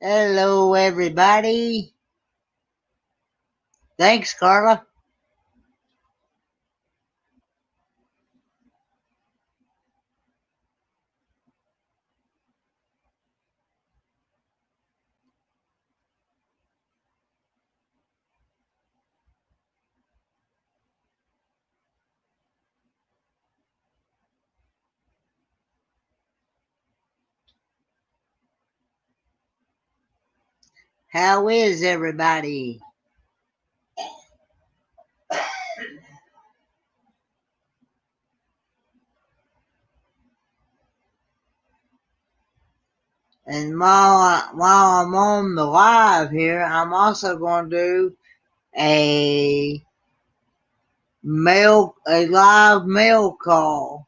Hello, everybody. Thanks, Carla. How is everybody? And while I'm on the live here, I'm also going to do a live mail call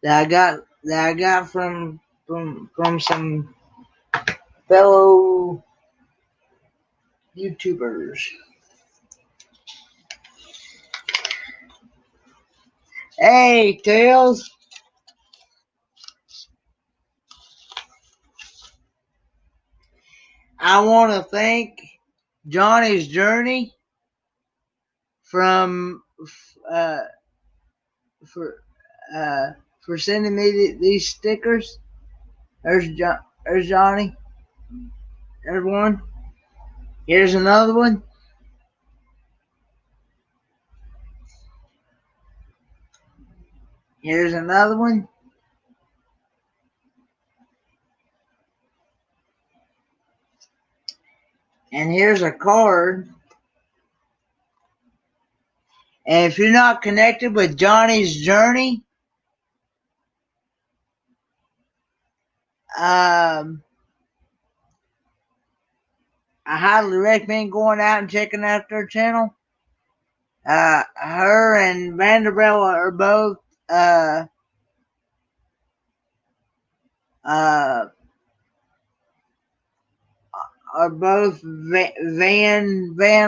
that I got from some fellow YouTubers. Hey, Tails. I want to thank Johnny's Journey from for sending me these stickers. There's Johnny. There's one. Here's another one. Here's another one. And here's a card. And if you're not connected with Johnny's Journey, I highly recommend going out and checking out their channel. Her and Vanderbilt are both van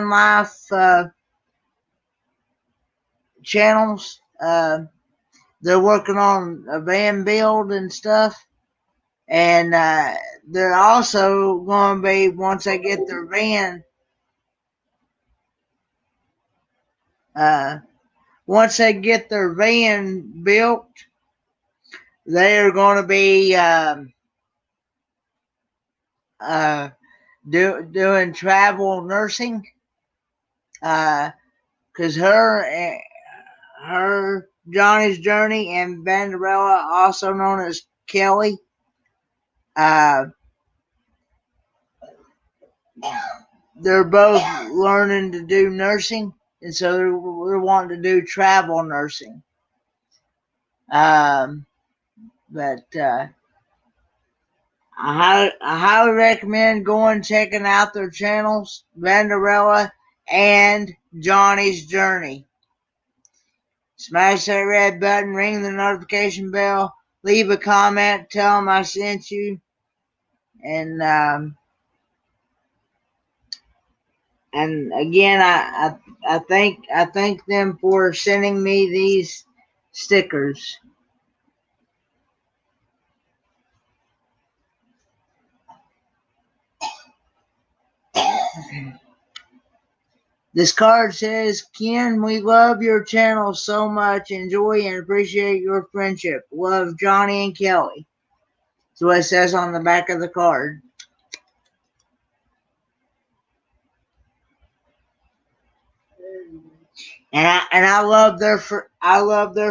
life channels. They're working on a van build and stuff, and they're also going to be, once they get their van, built, they are going to be doing travel nursing, because her Johnny's Journey and Vanderella, also known as Kelly, they're both learning to do nursing, and so they're wanting to do travel nursing. But I highly recommend going checking out their channels, Vanderella and Johnny's Journey. Smash that red button, ring the notification bell, leave a comment, tell them I sent you, and again, I thank them for sending me these stickers. This card says, Ken, we love your channel so much. Enjoy and appreciate your friendship. Love, Johnny and Kelly. That's what it says on the back of the card. And I love their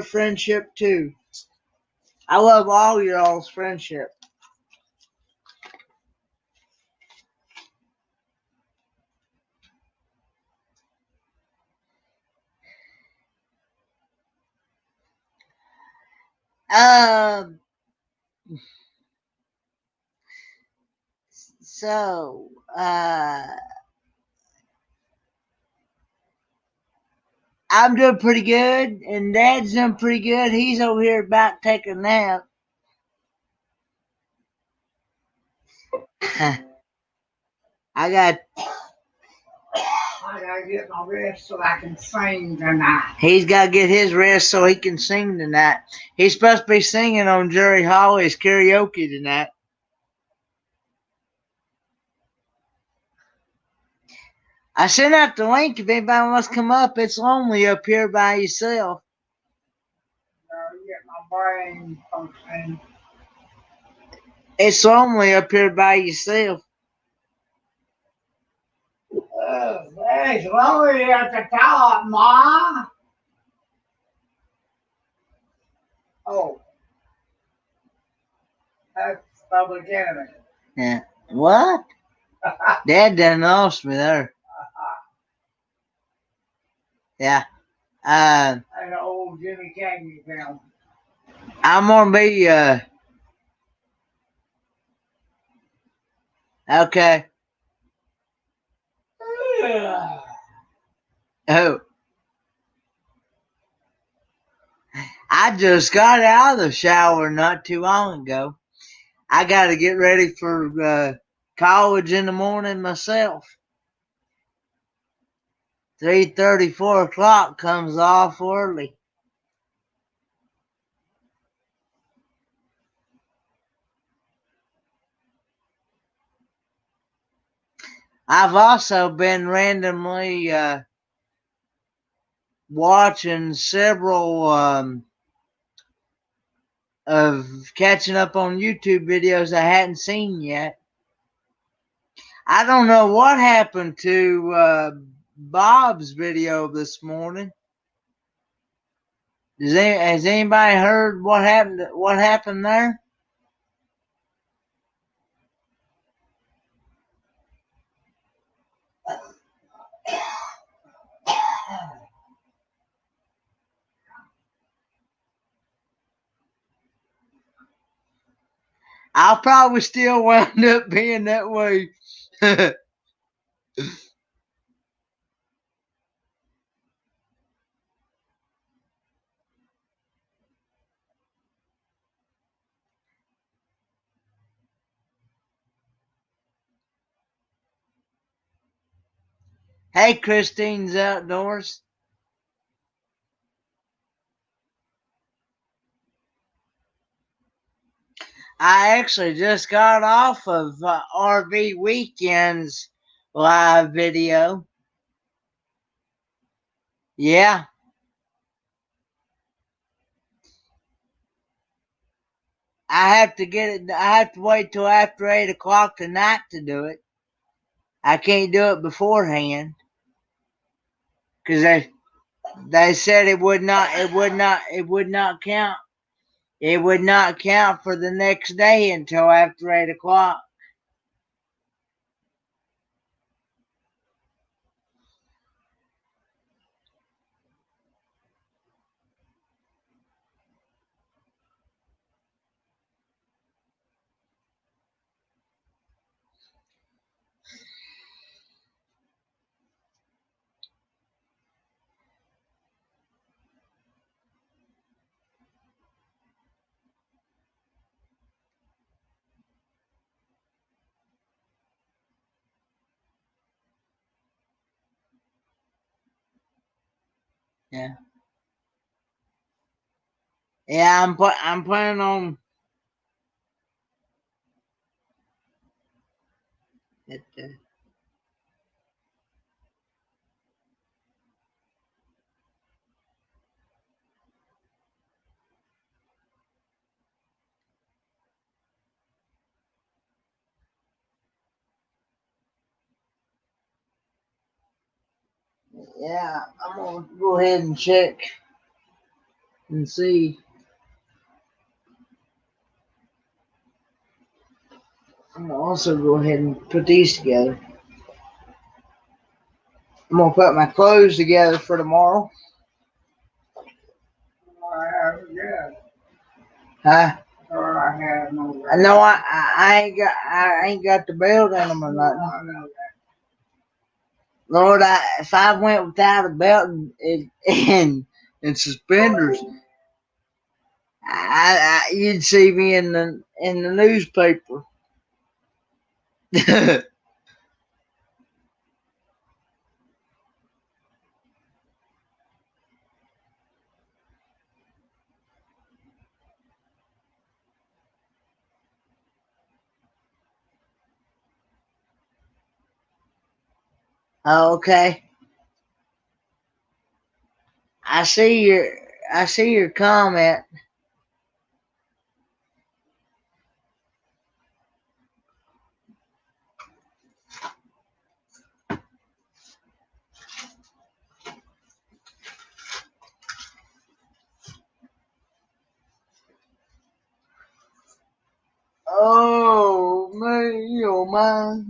friendship too. I love all y'all's friendship. So, I'm doing pretty good, and Dad's doing pretty good. He's over here about to take a nap. I gotta get my rest so I can sing tonight. He's got to get his rest so he can sing tonight. He's supposed to be singing on Jerry Holly's karaoke tonight. I sent out the link if anybody wants to come up. It's lonely up here by yourself. You get my brain functioning. It's lonely up here by yourself. It's lonely at the top, Ma. Oh, that's Public Enemy. Yeah. What? Dad done lost me there. Yeah. An old Jimmy Cagney film. I'm gonna be okay. Oh, I just got out of the shower not too long ago. I got to get ready for college in the morning myself. 3:30, 4 o'clock comes off early. I've also been randomly watching several of catching up on YouTube videos I hadn't seen yet. I don't know what happened to Bob's video this morning. Has anybody heard what happened? What happened there? I'll probably still wind up being that way. Hey, Christine's Outdoors. I actually just got off of RV Weekend's live video. Yeah. I have to get it. I have to wait till after 8 o'clock tonight to do it. I can't do it beforehand because they said it would not count. It would not count for the next day until after 8 o'clock. Yeah. Yeah, I'm planning on it. Yeah, I'm gonna go ahead and check and see. I'm gonna also go ahead and put these together. I'm gonna put my clothes together for tomorrow. Yeah. Huh? I know I ain't got the belt in them or nothing. Lord, if I went without a belt and suspenders, you'd see me in the newspaper. Oh, okay. I see your I see your comment. Oh me, oh my.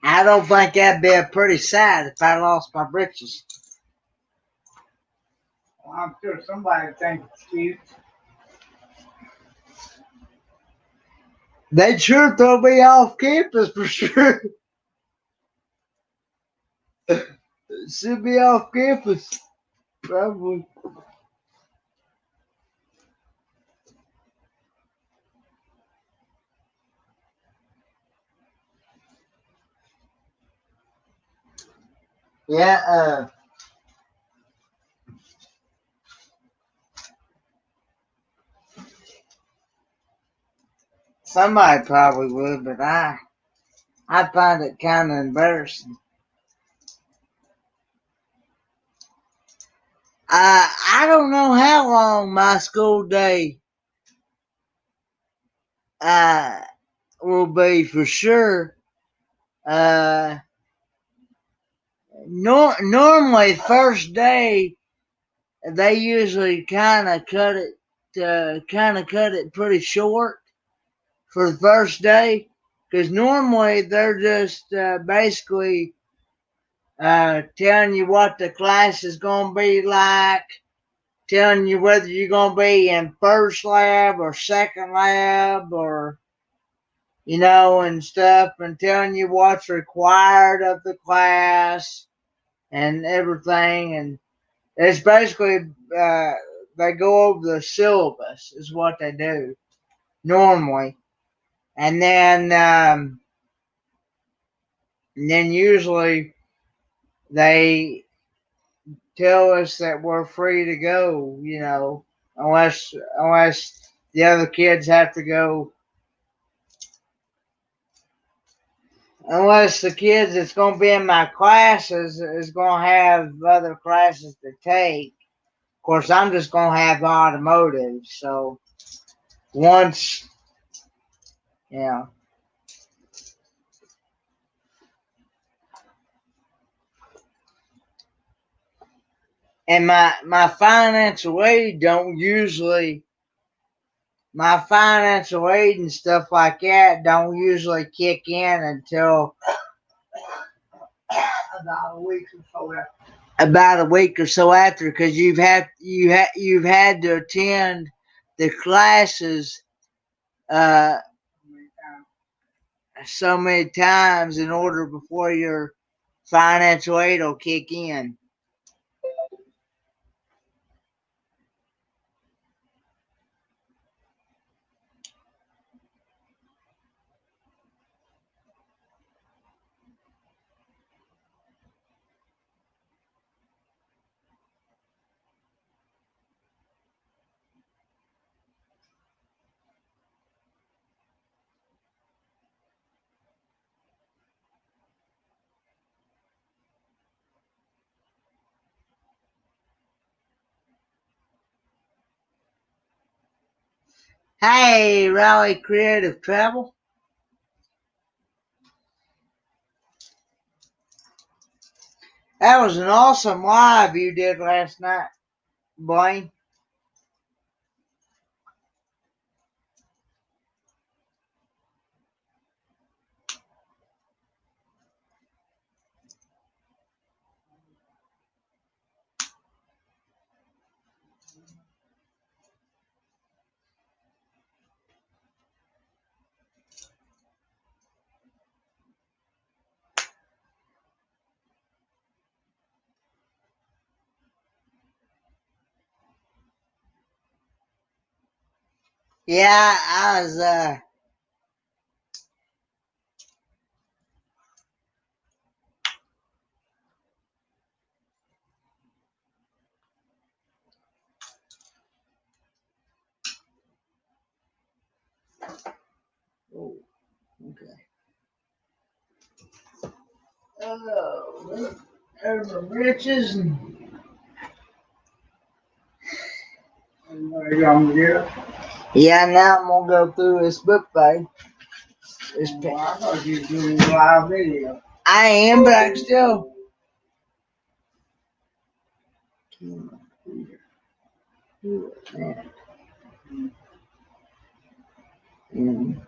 I don't think that'd be a pretty sad if I lost my britches. Well, I'm sure somebody thinks it's cute. They'd sure throw me off campus for sure. Send me off campus. Probably. Yeah, somebody probably would, but I find it kind of embarrassing. I don't know how long my school day uh will be for sure. Uh, normally first day they usually kind of cut it pretty short for the first day because normally they're just basically telling you what the class is going to be like, telling you whether you're going to be in first lab or second lab or, and stuff, and telling you what's required of the class and everything. And it's basically, they go over the syllabus, is what they do normally. And then usually they tell us that we're free to go, unless the other kids have to go. Unless the kids that's going to be in my classes is going to have other classes to take. Of course, I'm just going to have automotive. So once, yeah. And my financial aid don't usually, my financial aid and stuff like that don't usually kick in until About a week or so after. about a week or so after, because you've had to attend the classes uh, so many times in order before your financial aid will kick in. Hey, Raleigh Creative Travel. That was an awesome live you did last night, Blaine. Yeah, I was oh, okay. Oh, there's the riches and yeah, now I'm gonna go through this book bag. I thought you were doing live video. I am, but I can still. Mm.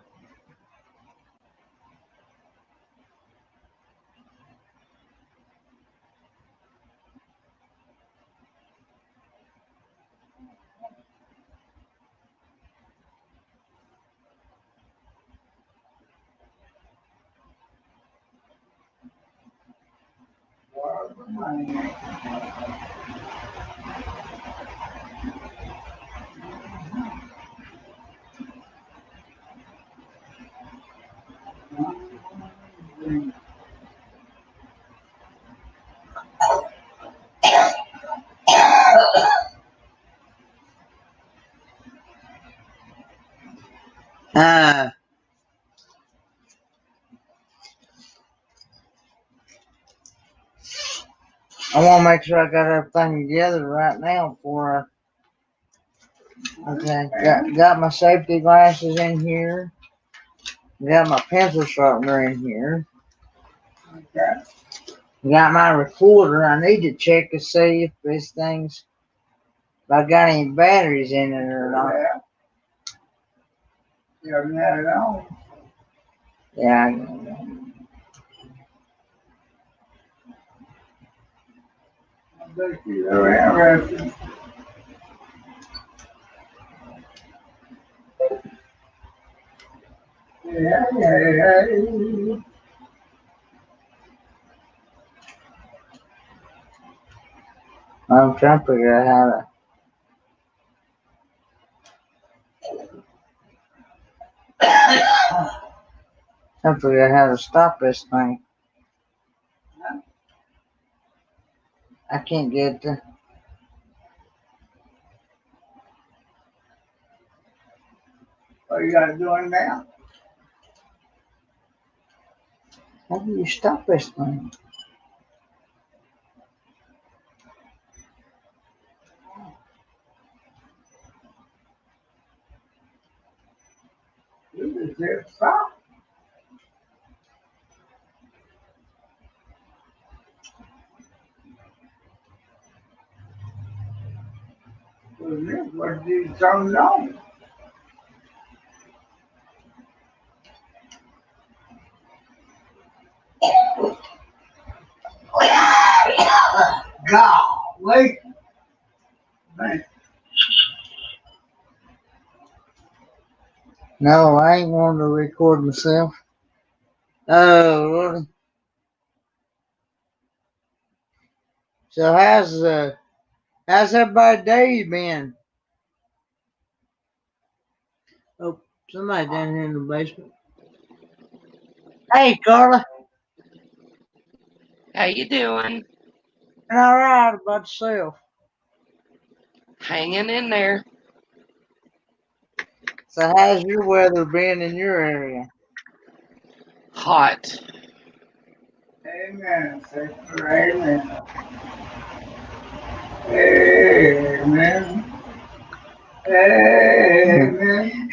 Uh, I want to make sure I got everything together right now for. Okay, got my safety glasses in here. Got my pencil sharpener in here. Okay. Got my recorder. I need to check to see if this thing's if I got any batteries in it or not. Yeah. You haven't had it on. Yeah. I bet you're very interested. Yeah. I'm trying to figure out how to stop this thing. I can't get the. What you got to do it now? How do you stop this thing? You just hit stop. What did you turn it on? Golly. Man. No, I ain't wanting to record myself. Oh, really? So how's everybody day been? Oh, somebody down here in the basement. Hey, Carla. How you doing? All right about yourself. Hanging in there. So how's your weather been in your area? Hot. Amen. Sister. Amen. Amen. Amen.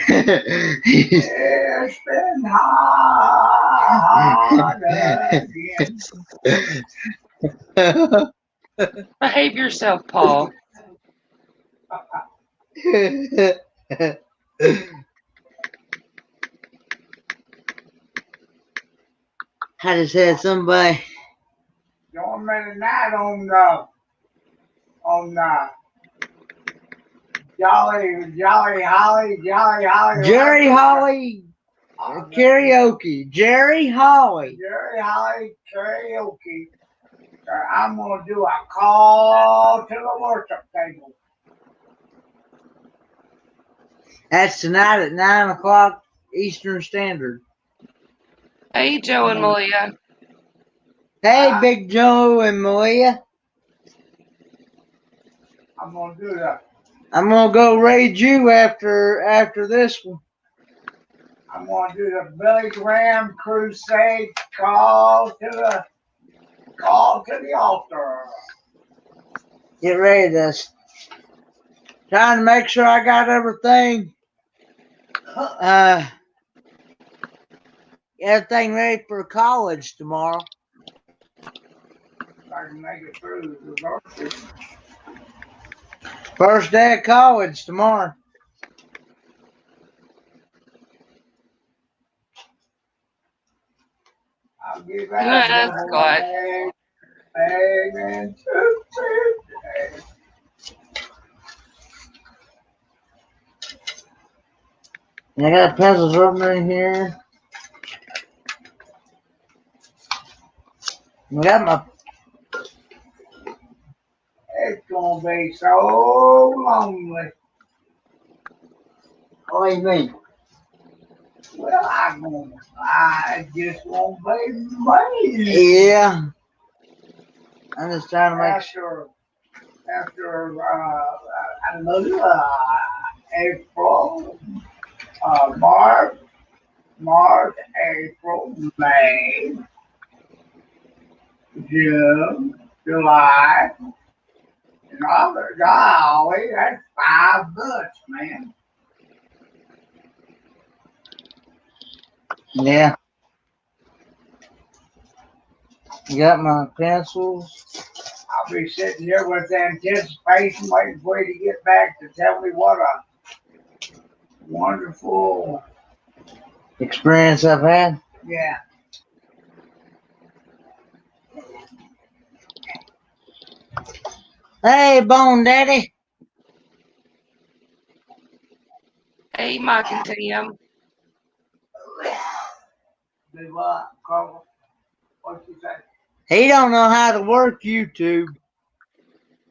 It's been hard again. Behave yourself, Paul. I just had somebody. Join me tonight on Jolly Holly. Jerry Holly karaoke. Jerry Holly. Jerry Holly karaoke. I'm gonna do a call to the worship table. That's tonight at 9 o'clock Eastern Standard. Hey, Joe and Malia. Hey, Big Joe and Malia. I'm gonna do that. I'm gonna go raid you after this one. I'm gonna do the Billy Graham crusade. Call to the altar. Get ready to trying to make sure I got everything everything ready for college tomorrow. If I can make it through the varsity. First day of college tomorrow. I'll give Yeah, that that's devil good. amen. And I got a pencil sharpener in here. I got my. It's gonna be so lonely. What do you mean? Well, I just won't be me. Yeah. I'm just trying to make sure. After April, March, April, May, June, July, and August. Golly, that's 5 months, man. Yeah. You got my pencils. I'll be sitting here with anticipation, waiting for you to get back to tell me what a wonderful, Experience I've had. yeah. Hey, Bone Daddy. Hey, Mike and Tim. Do what, Carl? What you say? He don't know how to work YouTube.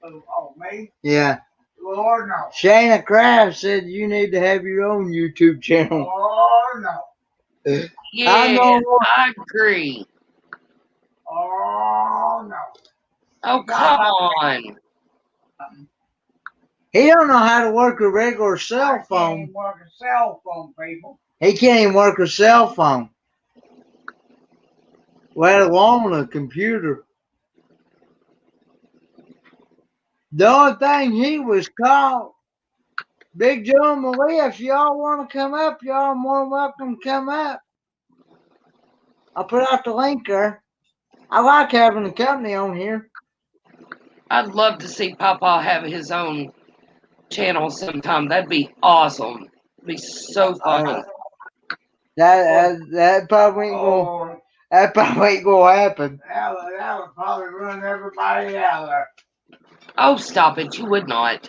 Oh, me? Yeah. Lord, no. Shayna Kraft said you need to have your own YouTube channel. Lord, no. Yeah, know. I agree. Oh, no. Oh, come on. He don't know how to work a regular cell I can't phone. even work a cell phone, people. He can't even work a cell phone, let alone a computer. The only thing he was caught, Big Joe and Malia, if y'all want to come up, y'all are more than welcome to come up. I'll put out the link there. I like having the company on here. I'd love to see Papa have his own channel sometime. That'd be awesome. It'd be so fun. That probably ain't gonna, that probably ain't gonna happen. That would probably run everybody out there. Oh, stop it. You would not.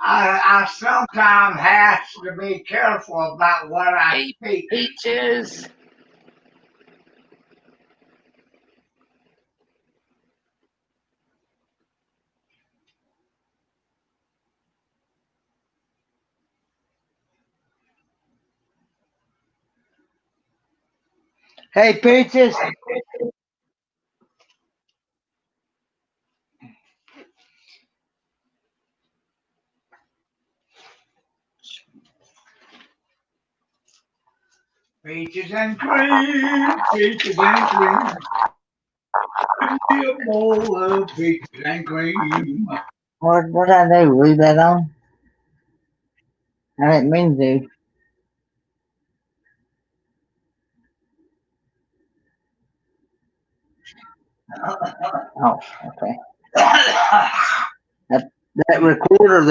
I sometimes have to be careful about what I Hey, speak. Peaches. Hey, Peaches. Peaches and cream, peaches and cream. Give me a bowl of peaches and cream. What I do? Leave that on? I didn't mean to. Oh, okay. That recorder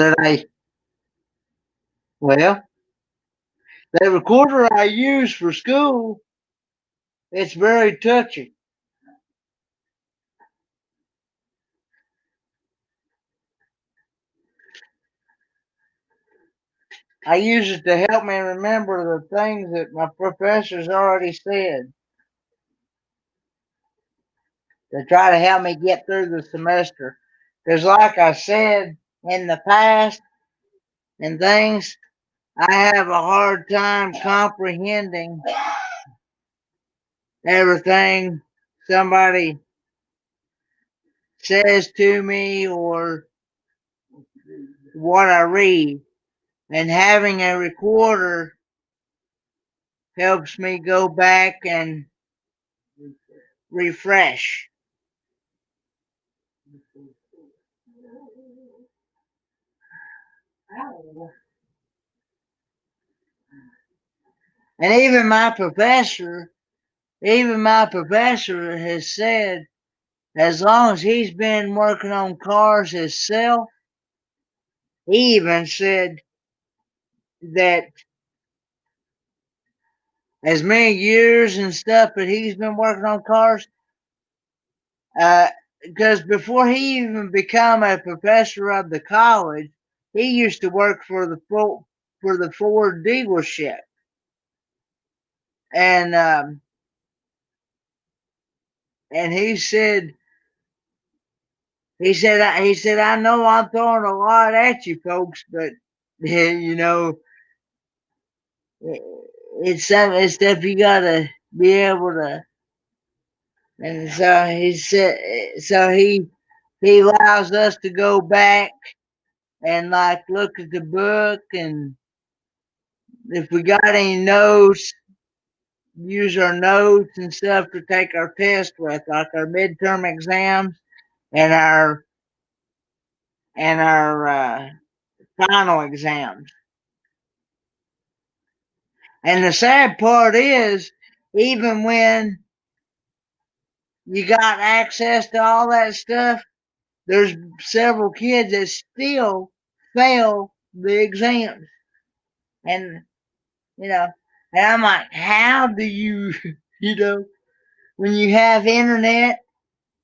that recorder I use for school, it's very touchy. I use it to help me remember the things that my professors already said. to try to help me get through the semester. Because, like I said in the past and things, I have a hard time comprehending everything somebody says to me or what I read. And having a recorder helps me go back and refresh. And even my professor has said, as long as he's been working on cars himself, he even said that as many years and stuff that he's been working on cars, because before he even became a professor of the college, he used to work for the Ford dealership, and he said I know I'm throwing a lot at you folks, but you know it's stuff you gotta be able to. And so he said, so he allows us to go back and like look at the book, and if we got any notes, use our notes and stuff to take our test with, like our midterm exams and our final exams. And the sad part is, even when you got access to all that stuff, there's several kids that still fail the exams. And, you know, and I'm like, how do you, you know, when you have internet,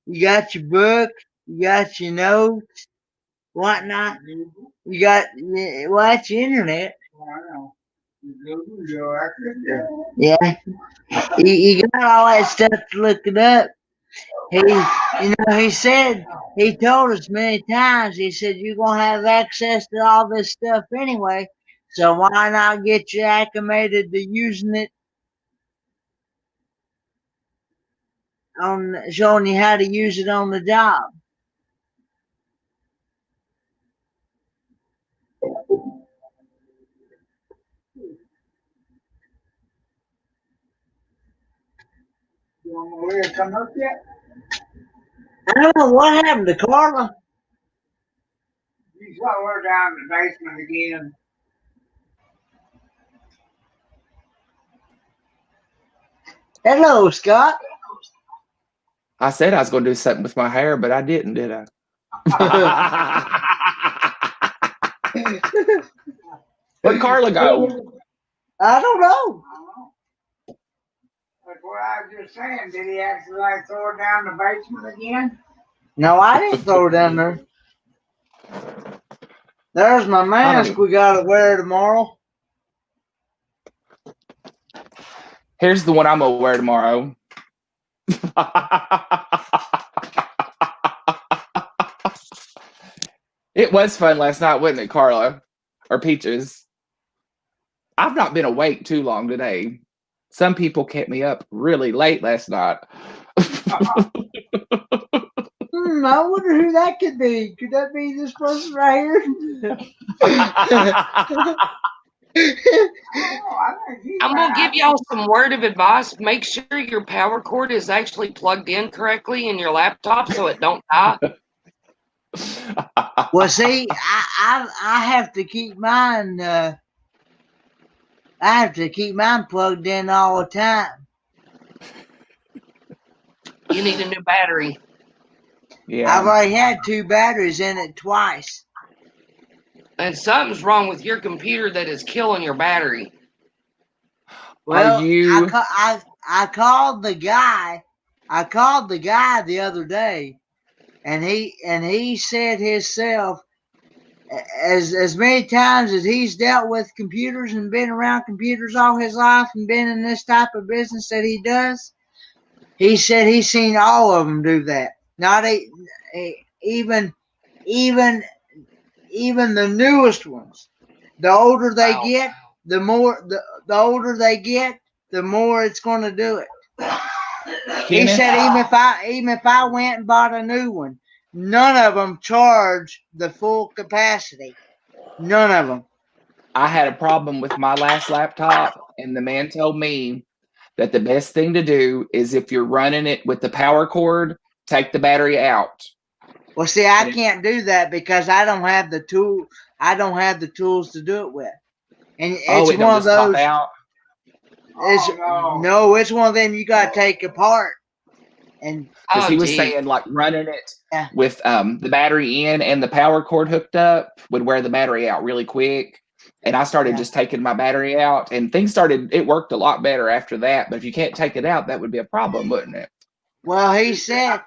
you got your book, you got your notes, whatnot, you got, well, that's your internet. Yeah. You got all that stuff to look it up. He told us many times, he said, you're going to have access to all this stuff anyway, so why not get you acclimated to using it on showing you how to use it on the job. You want Maria to come up yet? I don't know what happened to Carla. You saw her down in the basement again. Hello, Scott. I said I was going to do something with my hair, but I didn't, did I? Where'd Carla go? I don't know. That's what I was just saying. Did he actually like throw her down the basement again? No, I didn't throw her down there. There's my mask we gotta wear tomorrow. Here's the one I'm gonna wear tomorrow. It was fun last night, wasn't it, Carla? Or Peaches? I've not been awake too long today. Some people kept me up really late last night. I wonder who that could be. Could that be this person right here? I'm going to give y'all some word of advice. Make sure your power cord is actually plugged in correctly in your laptop so it don't die. Well, see, I have to keep mine. I have to keep mine plugged in all the time. You need a new battery. Yeah. I've already had 2 batteries in it twice. And something's wrong with your computer that is killing your battery. Well, Are you? I called the guy. I called the guy the other day, and he said himself, as many times as he's dealt with computers and been around computers all his life and been in this type of business that he does, he said he's seen all of them do that. Not even even even the newest ones. The older they get, the more the older they get, the more it's going to do it. He Kenneth, said even if I went and bought a new one, none of them charge the full capacity. None of them. I had a problem with my last laptop, and the man told me that the best thing to do is if you're running it with the power cord, take the battery out. Well, see, I can't do that because I don't have the tool. I don't have the tools to do it with. And it's It don't one of just pop those. out. It's no, it's one of them you got to take apart. And Because he was saying like running it with the battery in and the power cord hooked up would wear the battery out really quick. And I started just taking my battery out, and things started. It worked a lot better after that. But if you can't take it out, that would be a problem, wouldn't it? Well, he said.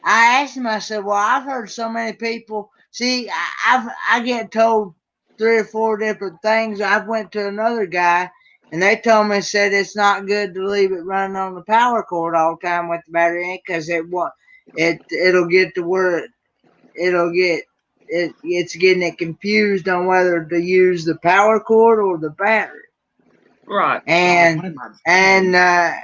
I asked him. I said, "Well, I've heard so many people. See, I get told 3 or 4 different things. I went to another guy, and they told me said it's not good to leave it running on the power cord all the time with the battery in because it'll get to where it's getting it confused on whether to use the power cord or the battery." Right. And then I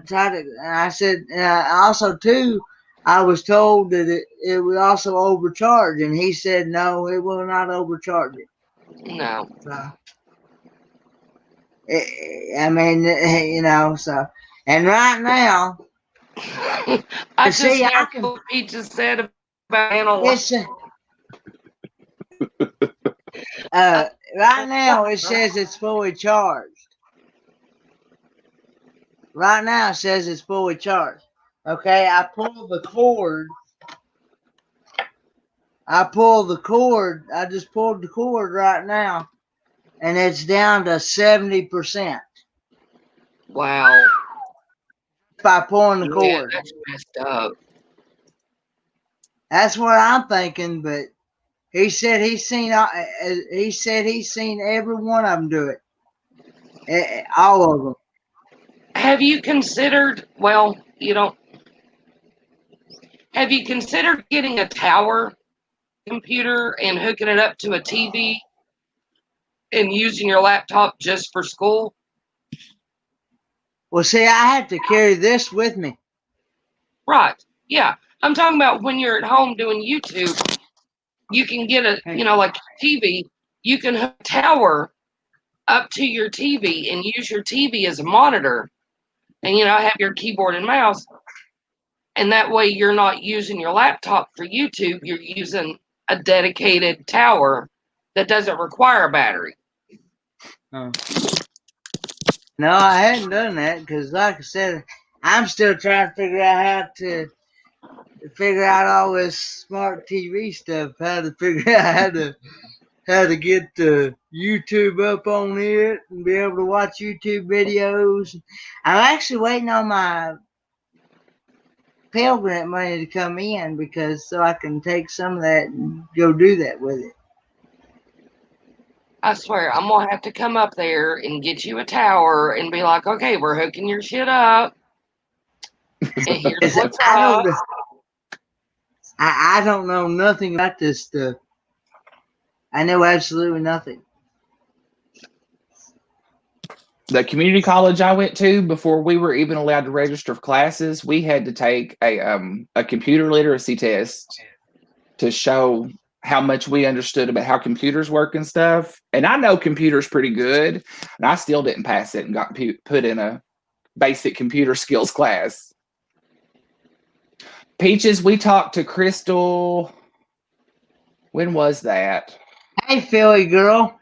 tried to, and I said, also too, I was told that it would also overcharge, and he said no, it will not overcharge it. No. So, I mean, so, and right now, I just heard what he just said about analyzing. Right now it says it's fully charged. Right now it says it's fully charged. Okay, I pulled the cord. I just pulled the cord right now, and it's down to 70%. Wow. By pulling the cord. Yeah, that's messed up. That's what I'm thinking, but he said he's seen every one of them do it. All of them. Have you considered, have you considered getting a tower computer and hooking it up to a TV and using your laptop just for school? Well, see, I had to carry this with me. Right. Yeah. I'm talking about when you're at home doing YouTube, you can get like TV, you can hook a tower up to your TV and use your TV as a monitor and, have your keyboard and mouse. And that way you're not using your laptop for YouTube. You're using a dedicated tower that doesn't require a battery. No, I hadn't done that because, like I said, I'm still trying to figure out how to figure out all this smart TV stuff. How to figure out how to get YouTube up on it and be able to watch YouTube videos. I'm actually waiting on my Pell Grant money to come in so I can take some of that and go do that with it. I swear, I'm going to have to come up there and get you a tower and be like, okay, we're hooking your shit up. And here's what's up. I don't know nothing about this stuff. I know absolutely nothing. The community college I went to, before we were even allowed to register for classes, we had to take a computer literacy test to show how much we understood about how computers work and stuff. And I know computers pretty good, and I still didn't pass it and got put in a basic computer skills class. Peaches, we talked to Crystal. When was that? Hey, Philly girl.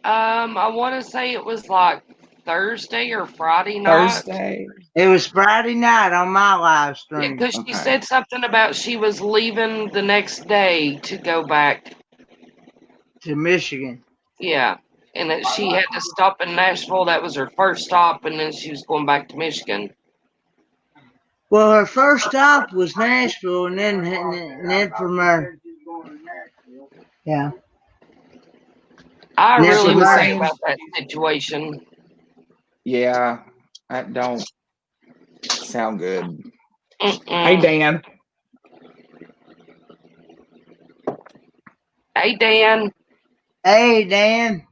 I want to say it was like Thursday or Friday night. Thursday. It was Friday night on my live stream. Because she said something about she was leaving the next day to go back to Michigan. Yeah, and that she had to stop in Nashville. That was her first stop, and then she was going back to Michigan. Well, her first stop was Nashville, and then from her. Yeah. I really worry about that situation. Yeah, that don't sound good. Mm-mm. Hey, Dan. Hey, Dan. Hey, Dan.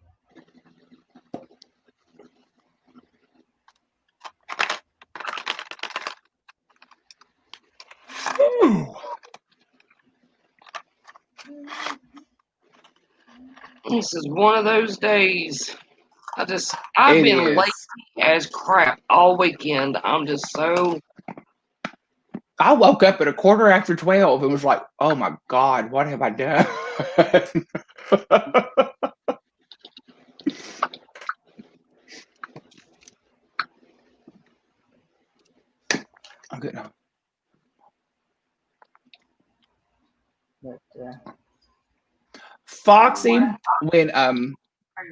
This is one of those days. I've It been is. lazy as crap all weekend. I'm just so. I woke up at 12:15 and was like, "Oh my God, what have I done?" I'm good now. But, Foxy, when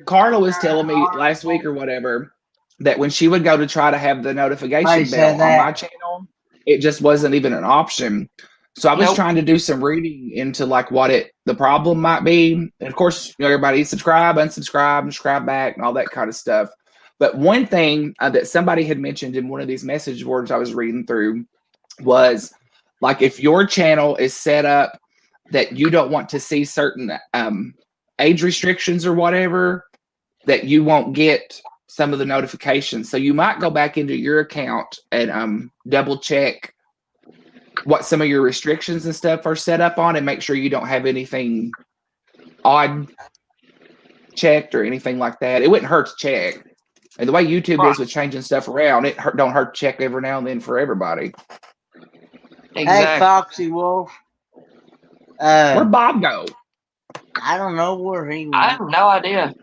Carla was telling me last week or whatever that when she would go to try to have the notification Somebody bell said on my that. channel, it just wasn't even an option. So I was Nope. trying to do some reading into like what the problem might be. And of course, everybody subscribe, unsubscribe, subscribe back, and all that kind of stuff. But one thing that somebody had mentioned in one of these message boards I was reading through was like if your channel is set up that you don't want to see certain age restrictions or whatever, that you won't get some of the notifications. So you might go back into your account and double check what some of your restrictions and stuff are set up on and make sure you don't have anything odd checked or anything like that. It wouldn't hurt to check. And the way YouTube is with changing stuff around, don't hurt to check every now and then for everybody. Hey, Exactly. Foxy Wolf. Where'd Bob go? I don't know where he went. I have no idea.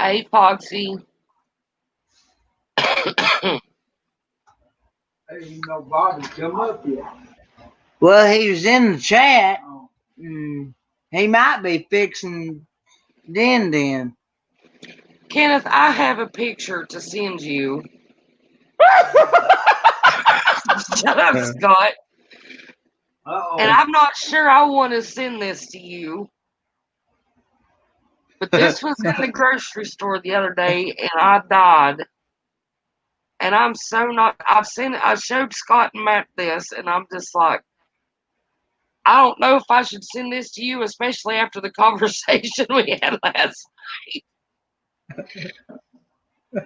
Hey, Foxy. I didn't even know Bob had come up yet. Well, he was in the chat. He might be fixing Den. Kenneth, I have a picture to send you. Shut up, Scott. Uh-oh. And I'm not sure I want to send this to you. But this was in the grocery store the other day, and I died. And I'm so not. I showed Scott and Matt this, and I'm just like, I don't know if I should send this to you, especially after the conversation we had last night.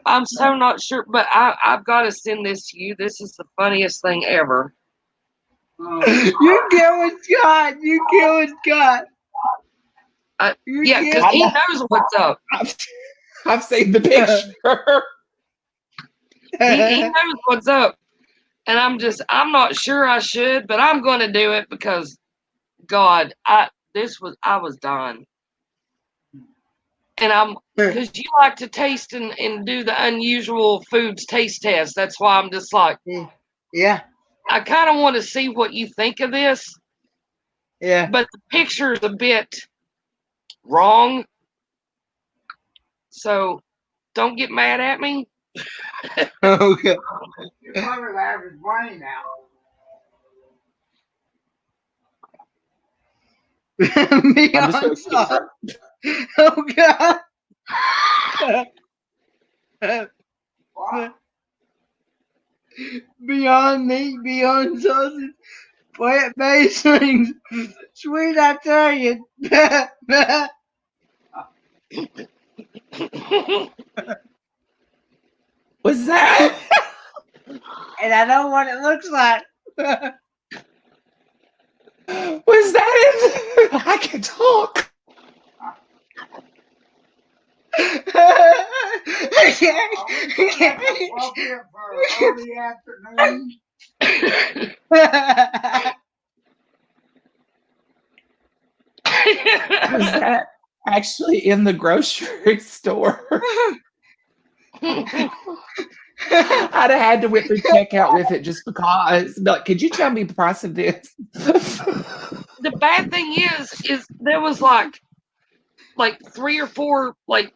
I'm so not sure, but I've got to send this to you. This is the funniest thing ever. You killing Scott. You killing Scott. Yeah, because he knows what's up. I've seen the picture. He knows what's up. And I'm not sure I should, but I'm going to do it because, God, I was done. And because you like to taste and do the unusual foods taste test. That's why I'm just like, yeah. I kind of want to see what you think of this. Yeah. But the picture's a bit wrong. So don't get mad at me. Okay. You're probably laughing his brain out. Beyond Scott. Oh God. Beyond meat, beyond sausage, plant-based things, sweet I tell you. What's that? And I know what it looks like. Was that it? I can talk. Up here for early afternoon. Was that actually in the grocery store? I'd have had to whip through checkout with it just because. Like, could you tell me the price of this? The bad thing is there was like 3 or 4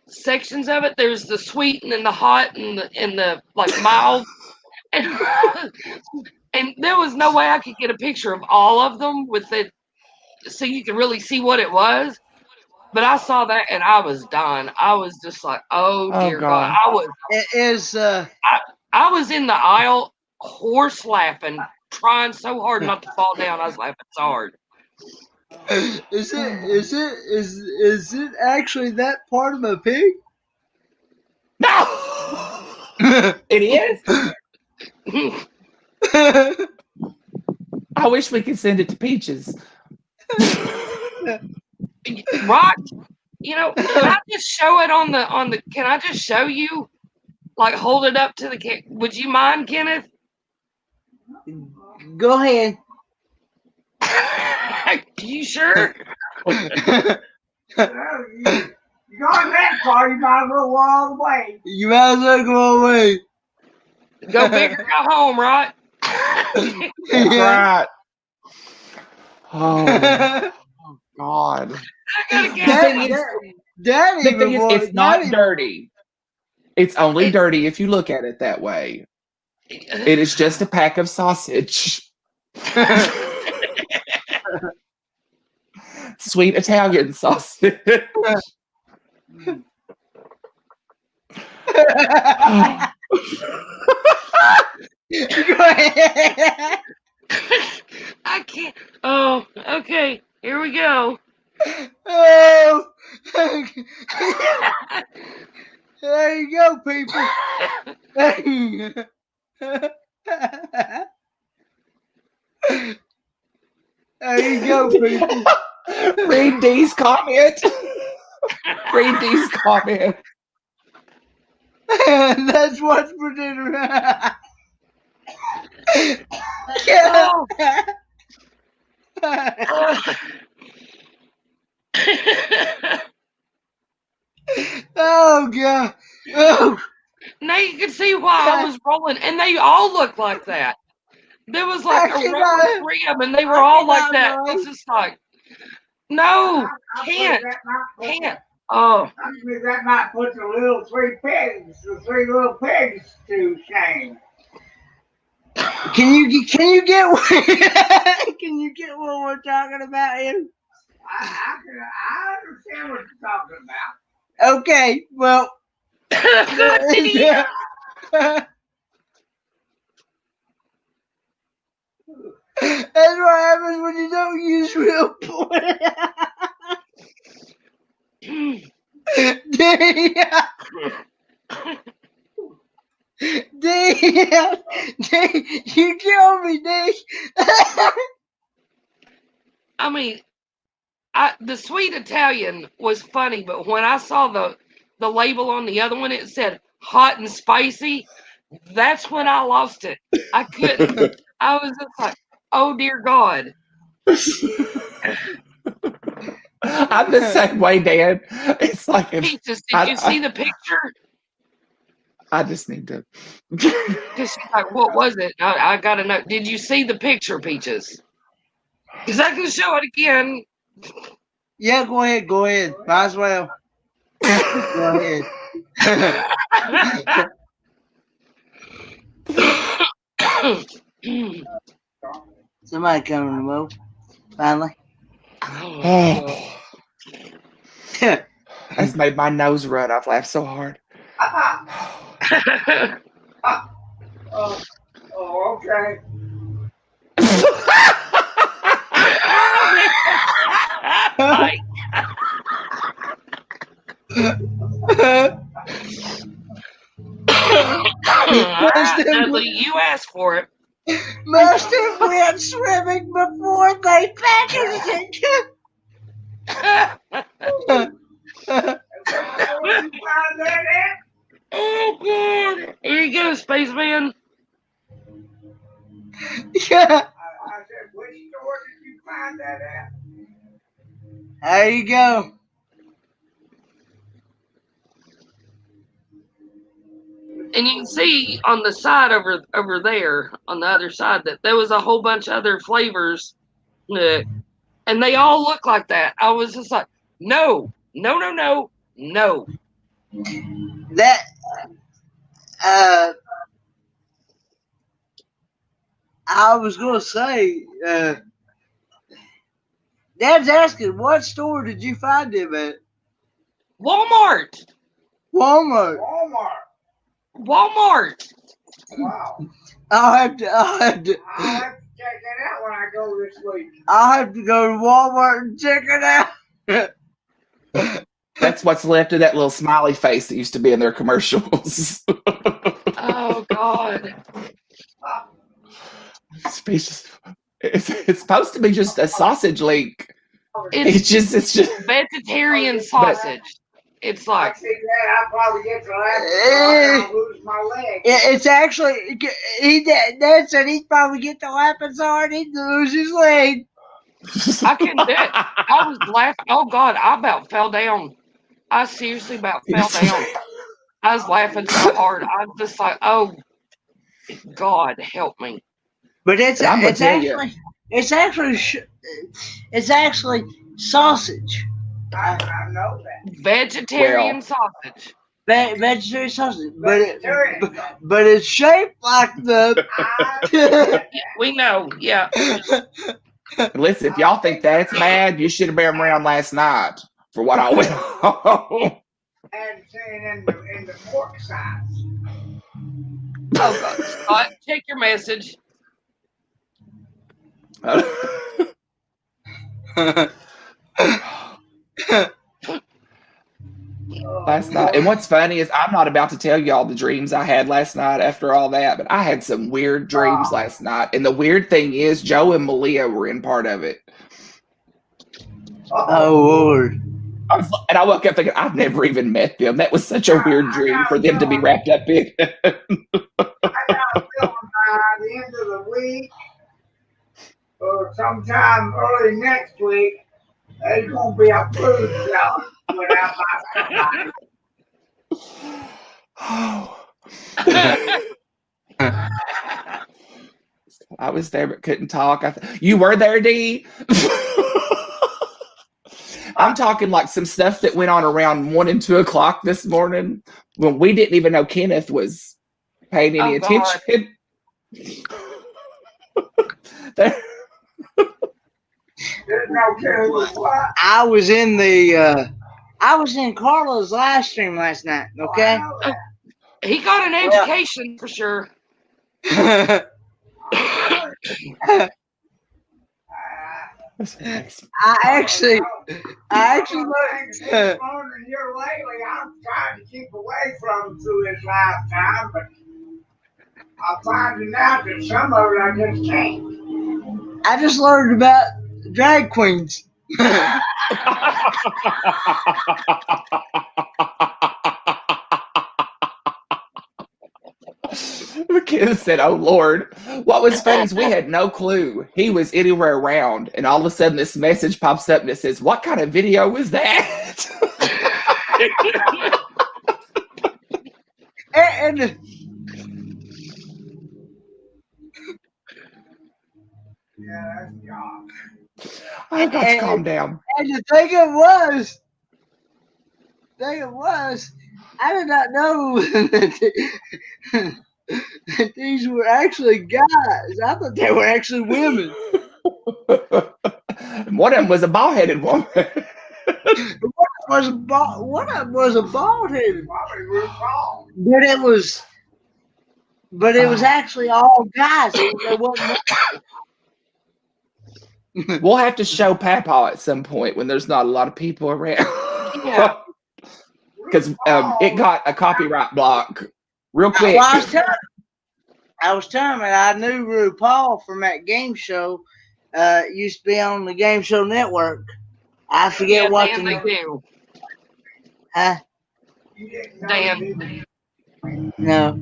sections of it. There's the sweet and then the hot and the mild. And, and there was no way I could get a picture of all of them with it so you could really see what it was. But I saw that and I was done. I was just like, oh Oh dear God. God. It is I was in the aisle horse laughing, trying so hard not to fall down. I was laughing so hard. is it actually that part of a pig? No. It is. I wish we could send it to Peaches. Right? You know, can I just show it on the can I just show you? Like hold it up to the would you mind, Kenneth? Go ahead. You sure? You going that far, you might as well go all the way. You might as well go away. Go big or go home, right? That's right. Oh God. I gotta The get thing it. is, Daddy, the thing is, it's not dirty. It's only dirty if you look at it that way. It is just a pack of sausage. Sweet Italian sausage. Go ahead. I can't. Oh, okay. Here we go. Oh. There you go, people. There you go, people. Read Dee's comment. Read Dee's comment. That's what's for dinner. Oh. Oh God. Oh. Now you can see why I was rolling, and they all look like that. There was like a row of 3 of them, and they were all like that. It's just like, no, can't. Oh, I think that might put the little three little pigs to shame. Can you get can you get what we're talking about here? I understand what you're talking about. Okay, well. That's what happens when you don't use real porn. Damn. Damn. You killed me, Dick. I mean, the sweet Italian was funny, but when I saw the label on the other one, it said hot and spicy. That's when I lost it. I couldn't. I was just like, oh dear God. I'm the same way, Dan. It's like Peaches, did you see the picture? I just need to. Because she's like, what was it? I gotta know. Did you see the picture, Peaches? Because I can show it again. Yeah, go ahead. Might as well. Go ahead. Somebody coming to move. Finally. Oh, that's made my nose run. I've laughed so hard. Okay. Dudley, you asked for it. Must have went swimming before they packaged it. Oh God! Here you go, spaceman. Yeah. I said, which store did you find that at? There you go. And you can see on the side over there, on the other side, that there was a whole bunch of other flavors, and they all look like that. I was just like, no. That I was gonna say Dad's asking, what store did you find him at? Walmart. Walmart. Walmart. Wow. I'll have to I'll have to check it out when I go this week. I'll have to go to Walmart and check it out. That's what's left of that little smiley face that used to be in their commercials. Oh God. It's supposed to be just a sausage link. It's It's just vegetarian sausage. It's I like see that. I'll probably get to laughing and I'll lose my leg. It's actually Dad said he'd probably get to laughing so hard he'd lose his leg. I couldn't do it. I was laughing. Oh God, I about fell down. I seriously about fell down. I was laughing so hard. I was just like, oh God, help me. But it's And I'm gonna tell you. it's actually sausage. I know that. Vegetarian sausage. Vegetarian sausage, but Vegetarian. but it's shaped like the. We know, yeah. Listen, if y'all think that's bad, you should have been around last night for what I went on. And saying in the pork size. Oh God, Scott, check your message. Last night. And what's funny is I'm not about to tell y'all the dreams I had last night after all that, but I had some weird dreams last night. And the weird thing is Joe and Malia were in part of it. Oh Lord. Oh, I woke up thinking, I've never even met them. That was such a weird dream for them to be wrapped up in. I got a feeling by the end of the week or sometime early next week, there's going to be a food challenge without my I was there but couldn't talk. You were there, Dee? I'm talking like some stuff that went on around 1 and 2 o'clock this morning when we didn't even know Kenneth was paying any attention. There's no telling what. I was in Carla's live stream last night. Okay. He got an education for sure. I actually Morning here lately, I'm trying to keep away from through his lifetime, but I'm finding out that some of it I just can't. I just learned about drag queens. McKenna said, "Oh Lord." What was funny is we had no clue he was anywhere around, and all of a sudden this message pops up and it says, "What kind of video was that?" and Yeah, that's God. I got to calm down. And the thing it was, I did not know that these were actually guys. I thought they were actually women. One of them was a bald-headed woman. One of them was a bald-headed, Probably RuPaul. but it was actually all guys. It wasn't. We'll have to show Papa at some point when there's not a lot of people around. Yeah. Because it got a copyright block real quick. Well, I was telling him I knew RuPaul from that game show. Used to be on the Game Show Network. I forget what Dan, the they do. Huh? Dan. No.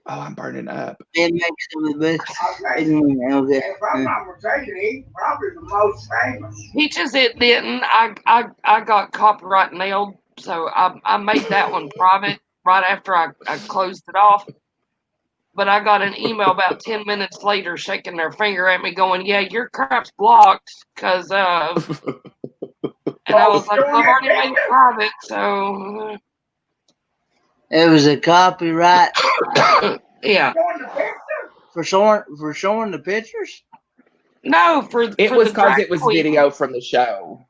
Oh, I'm burning up. It makes him the best. If I'm not mistaken, he's probably the most famous. Peaches, it didn't. I got copyright nailed, so I made that one private right after I closed it off. But I got an email about 10 minutes later shaking their finger at me going, yeah, your crap's blocked because of... And I was like, well, I've already made it private, so... It was a copyright Yeah. for showing the pictures. No, for It for was the because drag it was queen. video from the show,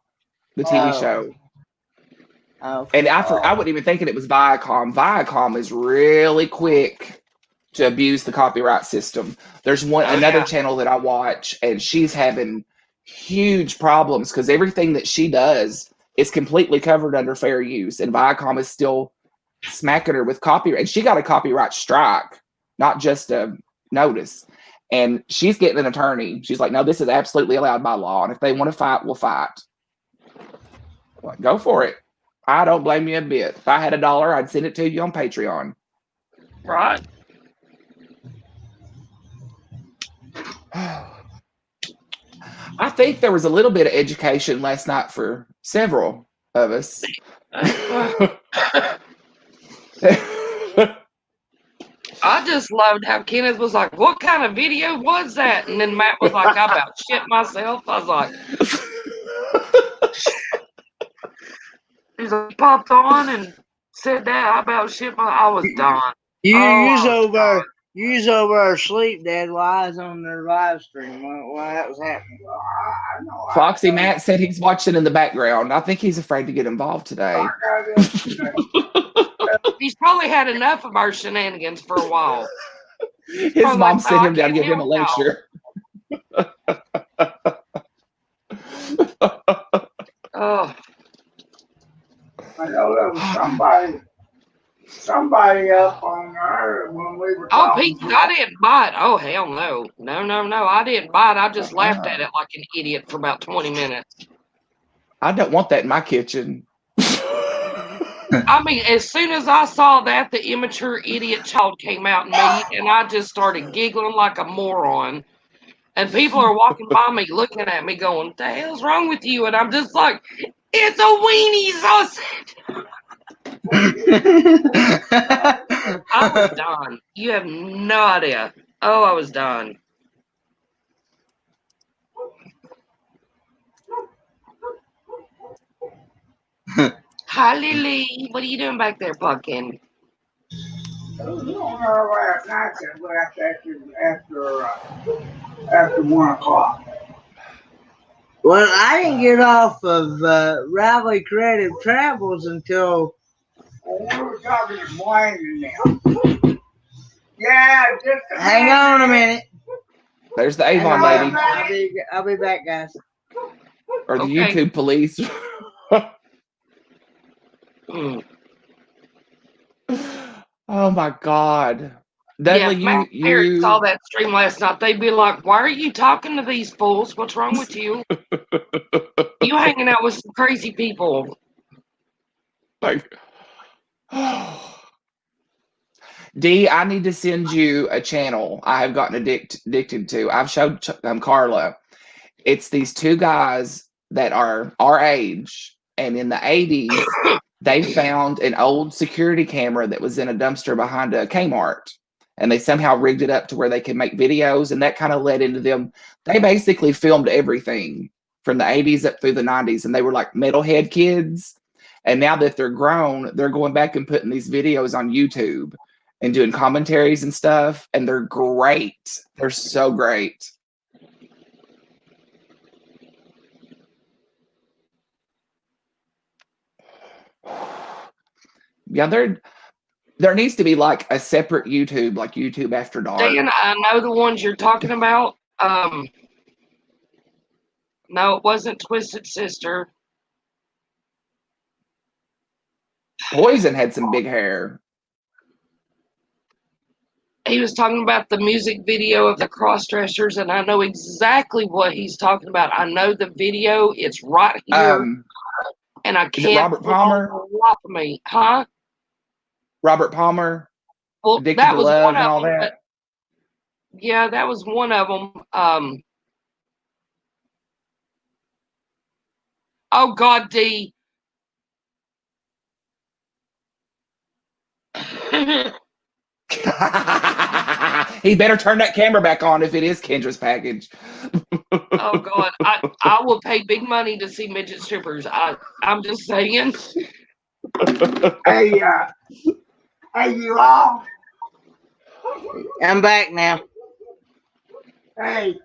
the TV Oh. show. Okay. And I wasn't even thinking it was Viacom. Viacom is really quick to abuse the copyright system. There's another Yeah. channel that I watch, and she's having huge problems because everything that she does is completely covered under fair use, and Viacom is still smacking her with copyright. And she got a copyright strike, not just a notice. And she's getting an attorney. She's like, no, this is absolutely allowed by law. And if they want to fight, we'll fight. Like, go for it. I don't blame you a bit. If I had $1, I'd send it to you on Patreon. Right. I think there was a little bit of education last night for several of us. I just loved how Kenneth was like, "What kind of video was that?" And then Matt was like, "I about shit myself." I was like, he's like, popped on and said that I about shit my. I was done. You's I was done. over asleep, Dad, while I was on their live stream while that was happening. I know. Foxy Matt said he's watching in the background. I think he's afraid to get involved today. He's probably had enough of our shenanigans for a while. His probably mom like, sent "No, him I down to can't give him a help y'all." lecture. Oh, I know there was somebody up on there when we were oh, talking. Pete, I didn't bite. Oh, hell no. No. I didn't bite. I just laughed at it like an idiot for about 20 minutes. I don't want that in my kitchen. I mean, as soon as I saw that, the immature idiot child came out in me, and I just started giggling like a moron. And people are walking by me, looking at me, going, "What the hell's wrong with you?" And I'm just like, "It's a weenie sausage." I was done. You have no idea. Oh, I was done. Hi, Lily. What are you doing back there, Pumpkin? You don't know last night that left after 1 o'clock. Well, I didn't get off of Raleigh Creative Travels until. We were talking to Blaine and them. Yeah, just Hang on a minute. There's the Hang Avon on. lady. I'll be back, guys. Or the Okay. YouTube police. Oh my God. Dudley, Yeah, my parents saw that stream last night. They'd be like, "Why are you talking to these fools? What's wrong with you? You hanging out with some crazy people." like, D, I need to send you a channel I have gotten addicted to. I've showed Carla. It's these two guys that are our age, and in the 80s, they found an old security camera that was in a dumpster behind a Kmart. And they somehow rigged it up to where they could make videos, and that kind of led into them. They basically filmed everything from the 80s up through the 90s, and they were like metalhead kids. And now that they're grown, they're going back and putting these videos on YouTube and doing commentaries and stuff, and they're great. They're so great. Yeah, there needs to be like a separate YouTube, like YouTube After Dark. Dan, I know the ones you're talking about. No, it wasn't Twisted Sister. Poison had some big hair. He was talking about the music video of the Crossdressers, and I know exactly what he's talking about. I know the video. It's right here, and I Is it can't Robert Palmer? Off of me, huh? Robert Palmer, Well, Addicted that to was Love one and of all them. that. Yeah, that was one of them. Oh God, D. He better turn that camera back on if it is Kendra's package. Oh God, I will pay big money to see midget strippers. I'm just saying. Hey, you all. I'm back now. Hey,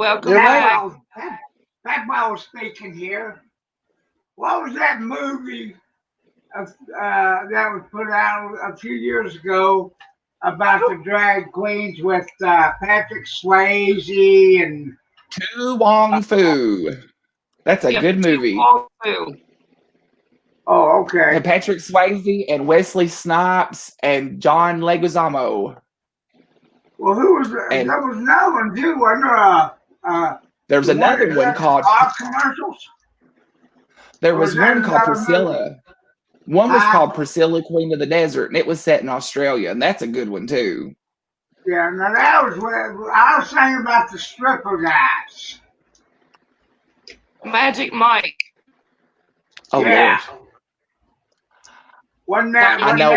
Welcome There back. That's why I was speaking here. What was that movie that was put out a few years ago about the drag queens with Patrick Swayze and Tu Wong Fu. That's a good movie. oh, okay. And Patrick Swayze and Wesley Snipes and John Leguizamo. Well, who was there? And There was another one too, wasn't there? there's another one called. Commercials. There Or was is that one called another Priscilla. One was called Priscilla, Queen of the Desert, and it was set in Australia, and that's a good one too. Yeah, now that was what I was saying about the stripper guys. Magic Mike. Oh Yeah. Lord. Wasn't that? I know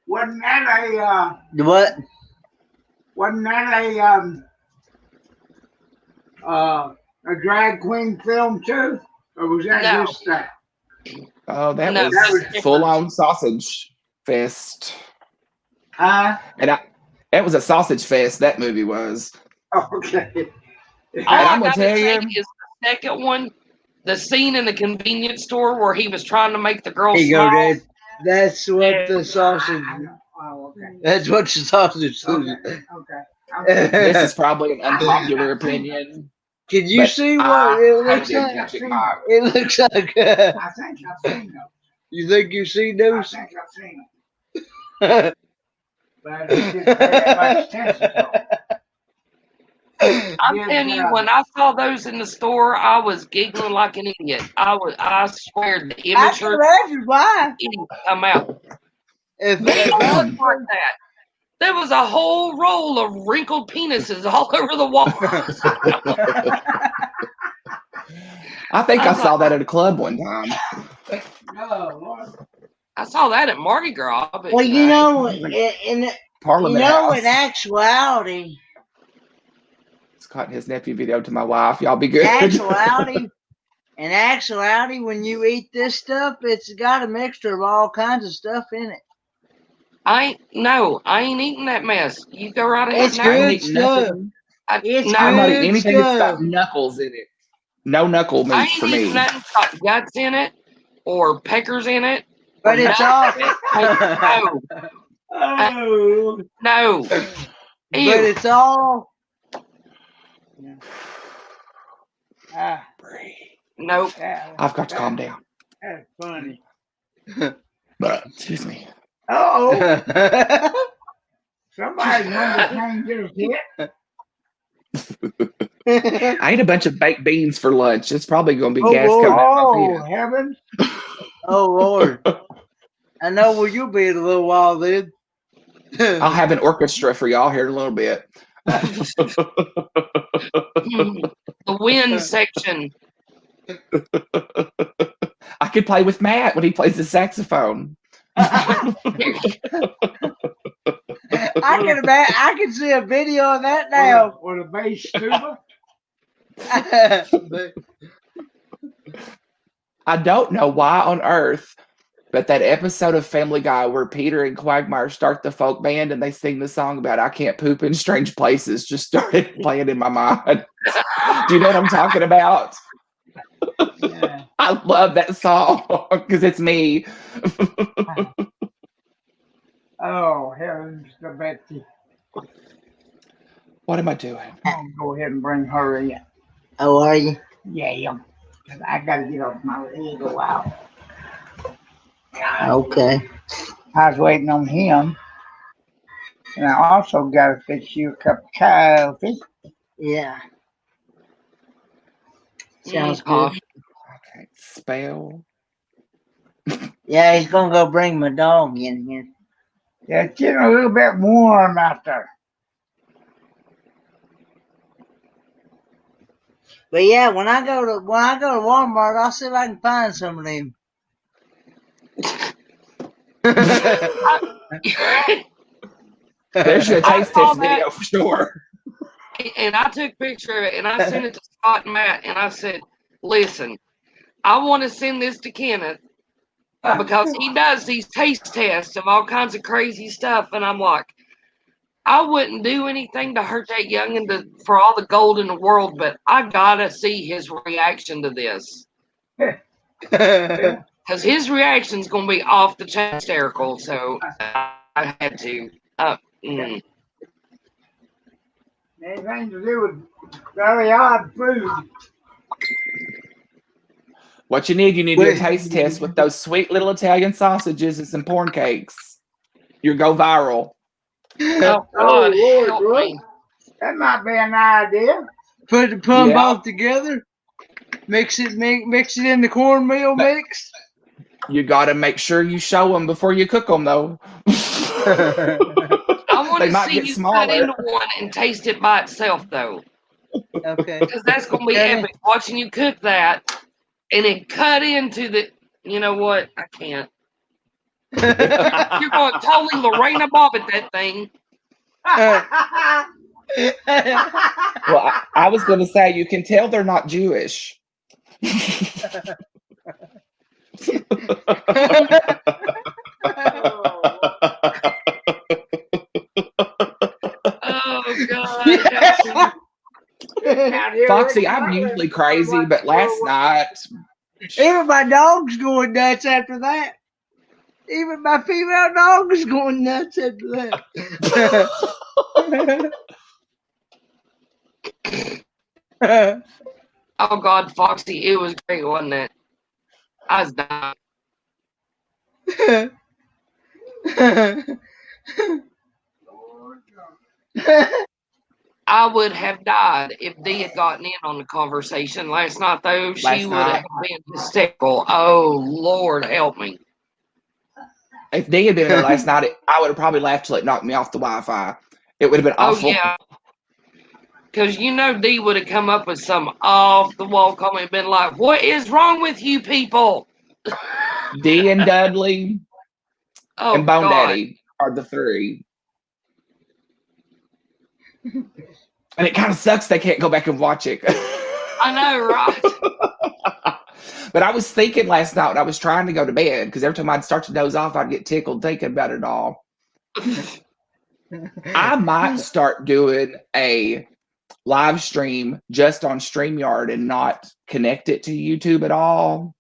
Wasn't that What? Wasn't that a drag queen film too, or was that No. just that? Oh, that No, was that was full on sausage fest. Huh? And that was a sausage fest, that movie was. Okay. All And I I'm gonna gotta tell say you, is the second one, the scene in the convenience store where he was trying to make the girl Here you go, smile. Dad. That's what the sausage. Oh, okay. That's what the sausage is. Okay. this is probably an unpopular opinion. Can you but see what I it looks hated like? Magic Mike. It looks like. I think I've seen those. You think you've seen I those? think I've seen them. But I just didn't pay that much attention to them. I'm telling you, when I saw those in the store, I was giggling like an idiot. I swear the I can immature imagine why. idiot come out. If They don't look like that. There was a whole roll of wrinkled penises all over the wall. I think I saw that at a club one time. No, Lord. I saw that at Mardi Gras. But, well, you know, in Parliament House. in actuality, Scott and his nephew videoed to my wife. Y'all be good. in actuality, when you eat this stuff, it's got a mixture of all kinds of stuff in it. I ain't eating that mess. You go right ahead. It's and have good it. stuff. It's I'm not eating good anything that's stuff. got knuckles in it. No knuckle I meat ain't for eating me. nothing got guts in it or peckers in it. But it's all. No. But Ew. it's all. Nope. I've got to calm down. That's funny. Excuse me. Oh, somebody's number changed their hit. I ate a bunch of baked beans for lunch. It's probably going to be Oh, gas Lord. coming out Oh, of my heavens. Oh, Lord. I know where you'll be in a little while then. I'll have an orchestra for y'all here in a little bit. The wind section. I could play with Matt when he plays the saxophone. I can see a video of that now. Or the bass tuba. I don't know why on earth, but that episode of Family Guy where Peter and Quagmire start the folk band and they sing the song about I can't poop in strange places just started playing in my mind. Do you know what I'm talking about? Yeah. I love that song because it's me. Oh, heavens to Betsy. What am I doing? I'll go ahead and bring her in. Oh, are you? Yeah. Because I got to get off my leg a while. Okay. I was waiting on him. And I also got to fix you a cup of coffee. Yeah. Sounds good. Coffee. I can't spell. Yeah, he's gonna go bring my dog in here. Yeah, it's getting a little bit warm out there. But yeah, when I go to Walmart, I'll see if I can find some of them. There's your taste test video for sure. And I took a picture of it and I sent it to Scott and Matt and I said, listen, I want to send this to Kenneth because he does these taste tests of all kinds of crazy stuff. And I'm like, I wouldn't do anything to hurt that youngin' for all the gold in the world, but I gotta see his reaction to this. Because his reaction's gonna be off the chain hysterical, so I had to. Anything to do with very odd food. What you need to do a taste test with those sweet little Italian sausages and some corn cakes. You go viral. Oh God, Lord, help bro. me! That might be an idea. Put them both together. Mix it in the cornmeal mix. You got to make sure you show them before you cook them, though. I want They to might see get you smaller. cut into one and taste it by itself, though. Okay. Because that's gonna be epic. Watching you cook that and then cut into the. You know what? I can't. You're going totally Lorena Bobbitt that thing. Well, I was going to say, you can tell they're not Jewish. Oh God! Foxy, I'm usually crazy, but last night, Even my dog's going nuts after that. Even my female dog is going nuts after that. Oh God, Foxy, it was great, wasn't it? I was dying. I would have died if Dee had gotten in on the conversation last night, though. She would have been hysterical. Oh, Lord, help me. If Dee had been there last night, I would have probably laughed till it knocked me off the Wi-Fi. It would have been awful. Oh, yeah. Because you know Dee would have come up with some off-the-wall comment and been like, what is wrong with you people? Dee and Dudley and Bone God. Daddy are the three. And it kind of sucks they can't go back and watch it. I know, right? But I was thinking last night when I was trying to go to bed, because every time I'd start to doze off, I'd get tickled thinking about it all. I might start doing a live stream just on StreamYard and not connect it to YouTube at all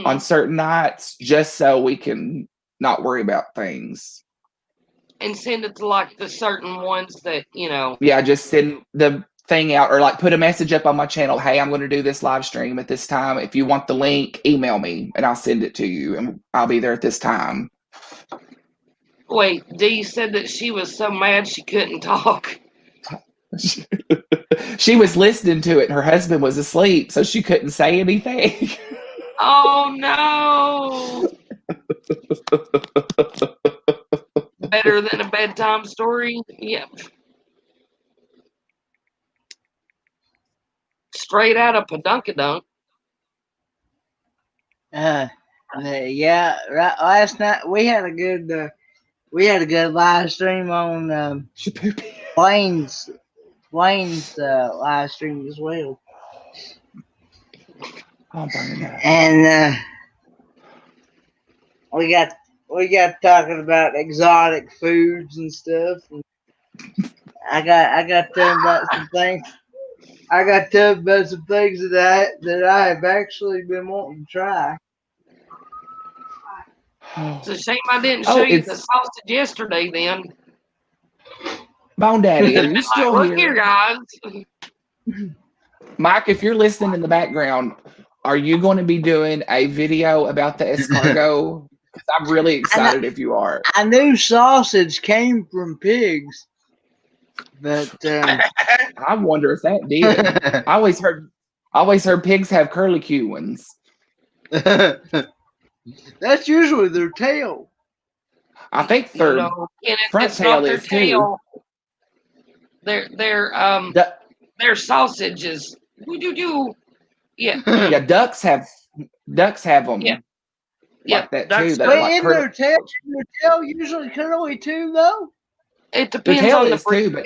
on certain nights, just so we can not worry about things. And send it to like the certain ones that, you know. Yeah, just send the thing out or like put a message up on my channel. Hey, I'm going to do this live stream at this time. If you want the link, email me and I'll send it to you and I'll be there at this time. Wait, Dee said that she was so mad she couldn't talk. She was listening to it and her husband was asleep, so she couldn't say anything. Oh, no. Better than a bedtime story? Yep. Straight out of Padunkadunk. Yeah, right. Last night we had a good live stream on Wayne's live stream as well. And we got talking about exotic foods and stuff. And I got telling about some things. I got told about some things that I have actually been wanting to try. It's a shame I didn't show you the sausage yesterday then. Bone Daddy, are you still like, here? Look here, guys. Mike, if you're listening in the background, are you going to be doing a video about the escargot? Because I'm really excited if you are. I knew sausage came from pigs, but I wonder if that did. I always heard pigs have curlicue ones. That's usually their tail. I think their front tail is too. Their sausages. Yeah. Yeah, ducks have them. Yeah. Like that too. But like their tail usually curly too, though. It depends on the breed.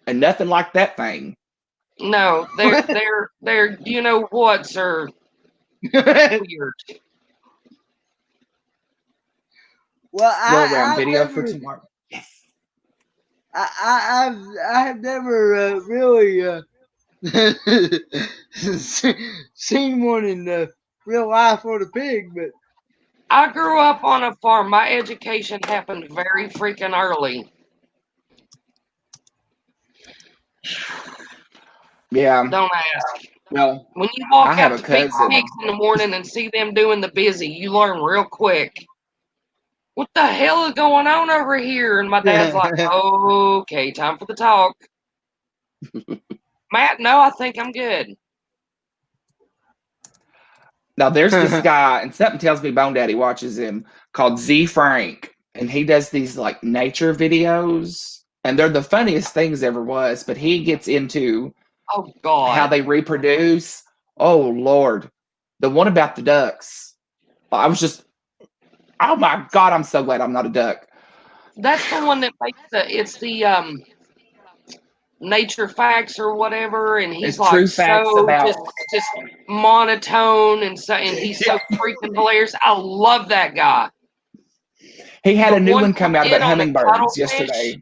And nothing like that thing. No, they're you know what's are weird. Well, Go around video for tomorrow. Yes. I have never really seen one in real life for the pig, but I grew up on a farm. My education happened very freaking early. Yeah. Don't ask. Well, When you walk I have out a to feed cousin. pigs in the morning and see them doing the busy, you learn real quick. What the hell is going on over here? And my dad's like, okay, time for the talk. Matt, no, I think I'm good. Now there's this guy, and something tells me Bone Daddy watches him, called Z Frank, and he does these like nature videos, and they're the funniest things ever was. But he gets into Oh God, how they reproduce. Oh Lord, the one about the ducks. I was just, oh my God, I'm so glad I'm not a duck. that's the one that makes the nature facts or whatever, and he's It's like true facts so about. just monotone and he's so freaking hilarious. I love that guy. He had The a new one one he come out did about on the hummingbirds cuttlefish, yesterday.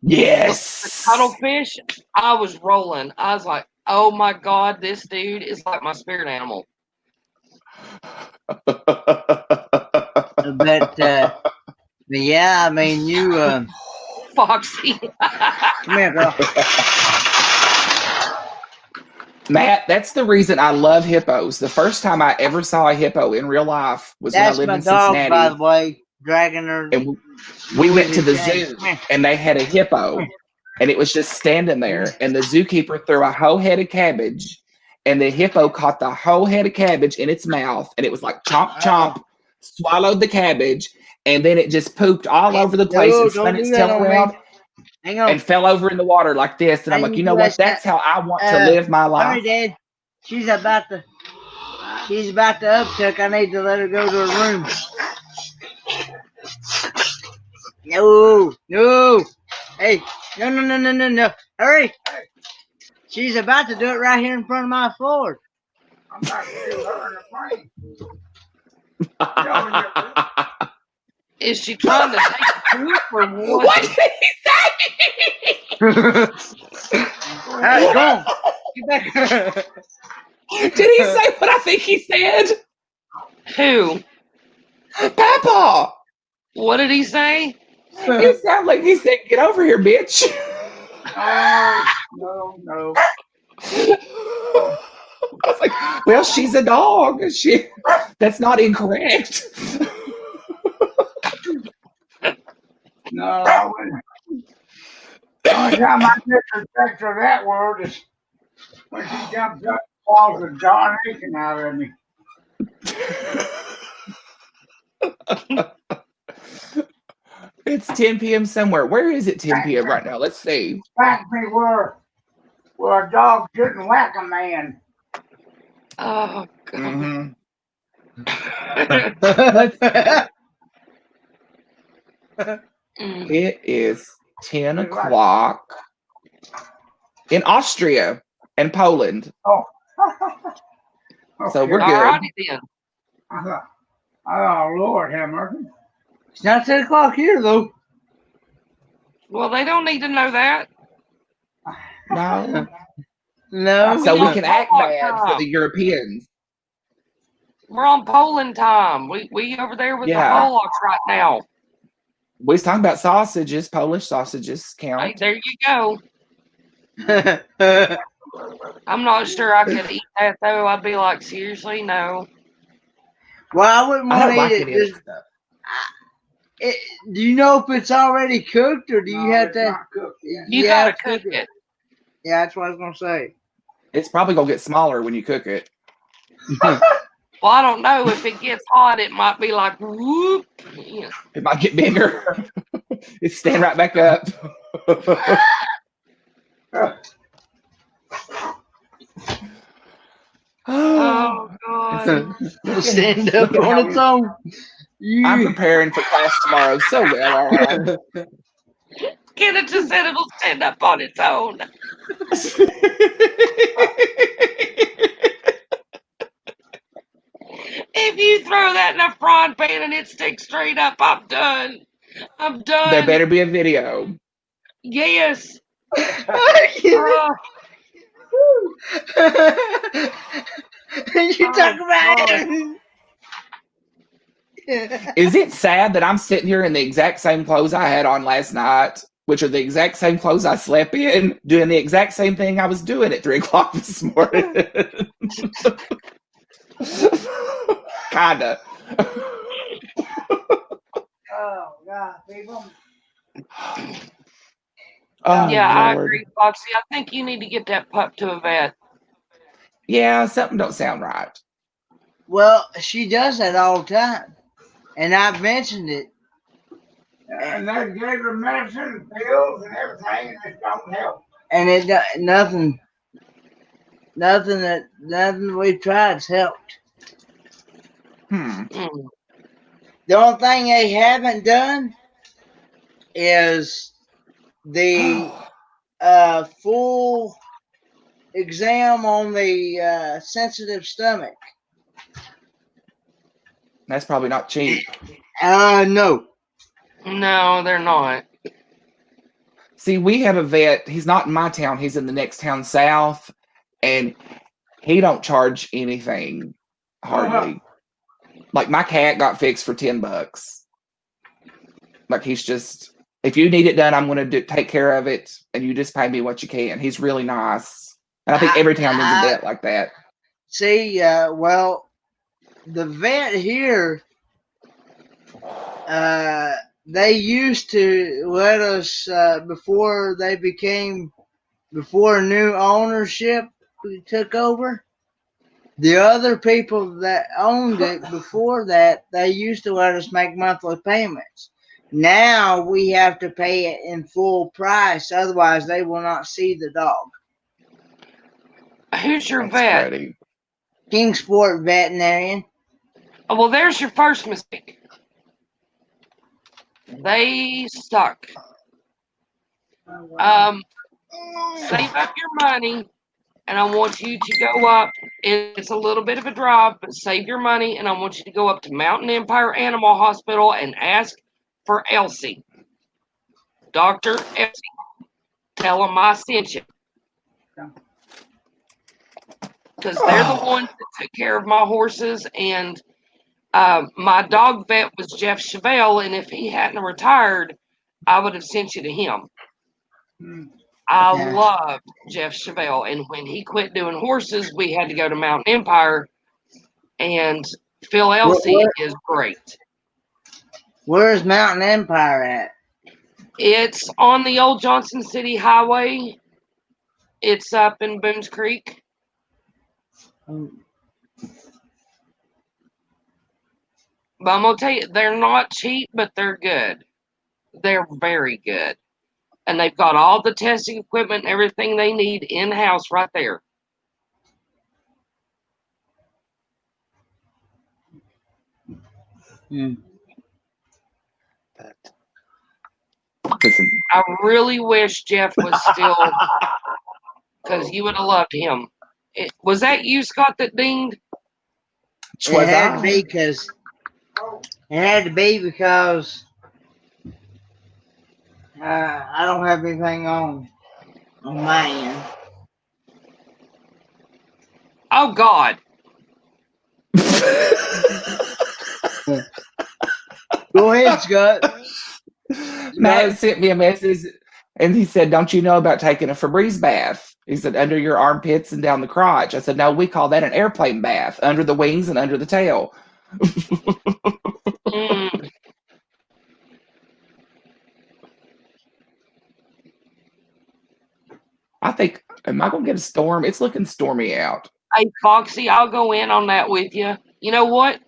the Yes. cuttlefish, I was rolling. I was like, oh my God, this dude is like my spirit animal. but yeah, I mean you Foxy. come here, girl. Matt, that's the reason I love hippos. The first time I ever saw a hippo in real life was when I That's lived my in dog, by the Cincinnati, way, dragging her and we went to noisy the chain. zoo, Come here. and they had a hippo, and it was just standing there, and the zookeeper threw a whole head of cabbage, and the hippo caught the whole head of cabbage in its mouth, and it was like chomp chomp, swallowed the cabbage, and then it just pooped all over the place No, and don't spun do its that tail on me. around Hang on. and fell over in the water like this. And I'm I like, need you know you what? guys That's how I want to live my sorry, life. Dad. She's about to uptuck. I need to let her go to her room. No. Hey, no. Hurry. She's about to do it right here in front of my floor. I'm about to do her in a plane. Is she trying to take a poop or what? What did he say? All right, go on. Get back. Did he say what I think he said? Who? Papa. What did he say? It sounded like he said, "Get over here, bitch." No. I was like, "Well, she's a dog. That's not incorrect." No, I wouldn't. The only time I disrespect her that word is when she jumps up and falls a darnation out of me. It's 10 p.m. somewhere. Where is it 10 p.m. right now? Let's see. Whack me where a dog shouldn't whack a man. Oh God. It is 10 o'clock in Austria and Poland. Oh. So we're All good. righty then. Oh, Lord have mercy. It's not 10 o'clock here, though. Well, they don't need to know that. No. No. So we on can act Pollock bad for time. the Europeans. We're on Poland time. We over there with the Yeah. Pollocks right now. We was talking about sausages. Polish sausages Hey, count. there you go. I'm not sure I could eat that though. I'd be like, seriously, no. Well, I wouldn't I want don't to like eat any it. of that stuff. Do you know if it's already cooked, or do you have it's to? not cooked yet. You have gotta to cook it. Yeah, that's what I was gonna say. It's probably gonna get smaller when you cook it. Well, I don't know. If it gets hot, it might be like whoop. Yeah. It might get bigger. It stand right back up. Oh God. It'll stand up on its own. I'm preparing for class tomorrow so well, aren't I? Kenneth just said it'll stand up on its own. If you throw that in a frying pan and it sticks straight up, I'm done. I'm done. There better be a video. Yes. You talk about God. Is it sad that I'm sitting here in the exact same clothes I had on last night, which are the exact same clothes I slept in, doing the exact same thing I was doing at 3 o'clock this morning? Kinda. Oh God, people. Oh, Yeah, I Lord. agree, Foxy. I think you need to get that pup to a vet. Yeah, something don't sound right. Well, she does that all the time, and I've mentioned it. And they gave her medicine, pills, and everything, and it don't help. And nothing we've tried's helped. Mm. The only thing they haven't done is the full exam on the sensitive stomach. That's probably not cheap. No. No, they're not. See, we have a vet. He's not in my town. He's in the next town south, and he don't charge anything hardly. Like my cat got fixed for $10. Like he's just, if you need it done, I'm going to take care of it, and you just pay me what you can. He's really nice, and I think every town needs a vet like that. See, well, the vet here, they used to let us before new ownership took over. The other people that owned it before that, they used to let us make monthly payments. Now we have to pay it in full price, otherwise they will not see the dog. Who's your That's vet? cruddy. Kingsport Veterinarian. Oh, well, there's your first mistake. They suck. Save up your money, and I want you to go up. It's a little bit of a drive, but save your money, and I want you to go up to Mountain Empire Animal Hospital and ask for Elsie. Dr. Elsie. Tell them I sent you. Because they're the ones that took care of my horses, and my dog vet was Jeff Chevelle, and if he hadn't retired, I would have sent you to him. I loved Jeff Chevelle, and when he quit doing horses, we had to go to Mountain Empire, and Phil Elsie is great. Where's Mountain Empire at? It's on the old Johnson City Highway. It's up in Boones Creek. But I'm going to tell you, they're not cheap, but they're good. They're very good. And they've got all the testing equipment and everything they need in-house right there. Listen, I really wish Jeff was still, because you would have loved him. Was that you, Scott, that dinged? It had to be because I don't have anything on my end. Oh, God. Go ahead, Scott. Matt sent me a message, and he said, "Don't you know about taking a Febreze bath?" He said, "Under your armpits and down the crotch." I said, "No, we call that an airplane bath, under the wings and under the tail." I think, am I going to get a storm? It's looking stormy out. Hey, Foxy, I'll go in on that with you. You know what?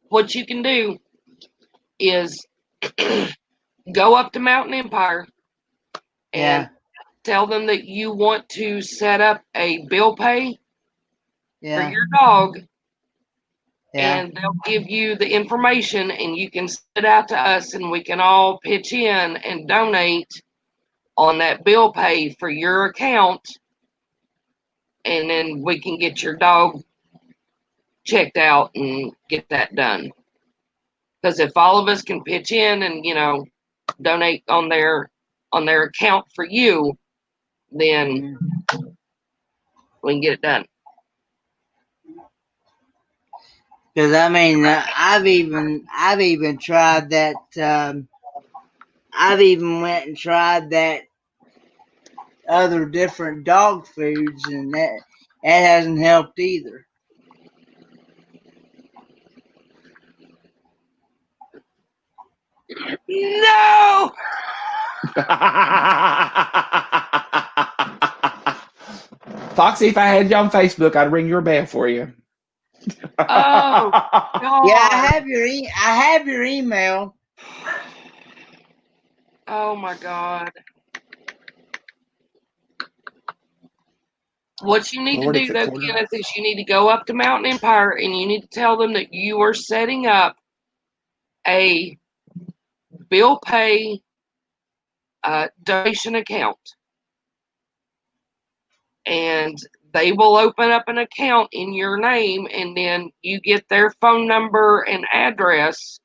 What you can do is go up to Mountain Empire and tell them that you want to set up a bill pay for your dog, and they'll give you the information, and you can send it out to us, and we can all pitch in and donate on that bill pay for your account, and then we can get your dog checked out and get that done. Because if all of us can pitch in and donate on there, on their account for you, then we can get it done. Because I mean, I've even tried that. I've even went and tried that other different dog foods, and that hasn't helped either. No. Foxy, if I had you on Facebook, I'd ring your bell for you. Oh God. Yeah, I have your email. Oh my God. What you need Lord, to it's do a though, quarter. Kenneth, is you need to go up to Mountain Empire and you need to tell them that you are setting up a bill pay donation account. And they will open up an account in your name, and then you get their phone number and address,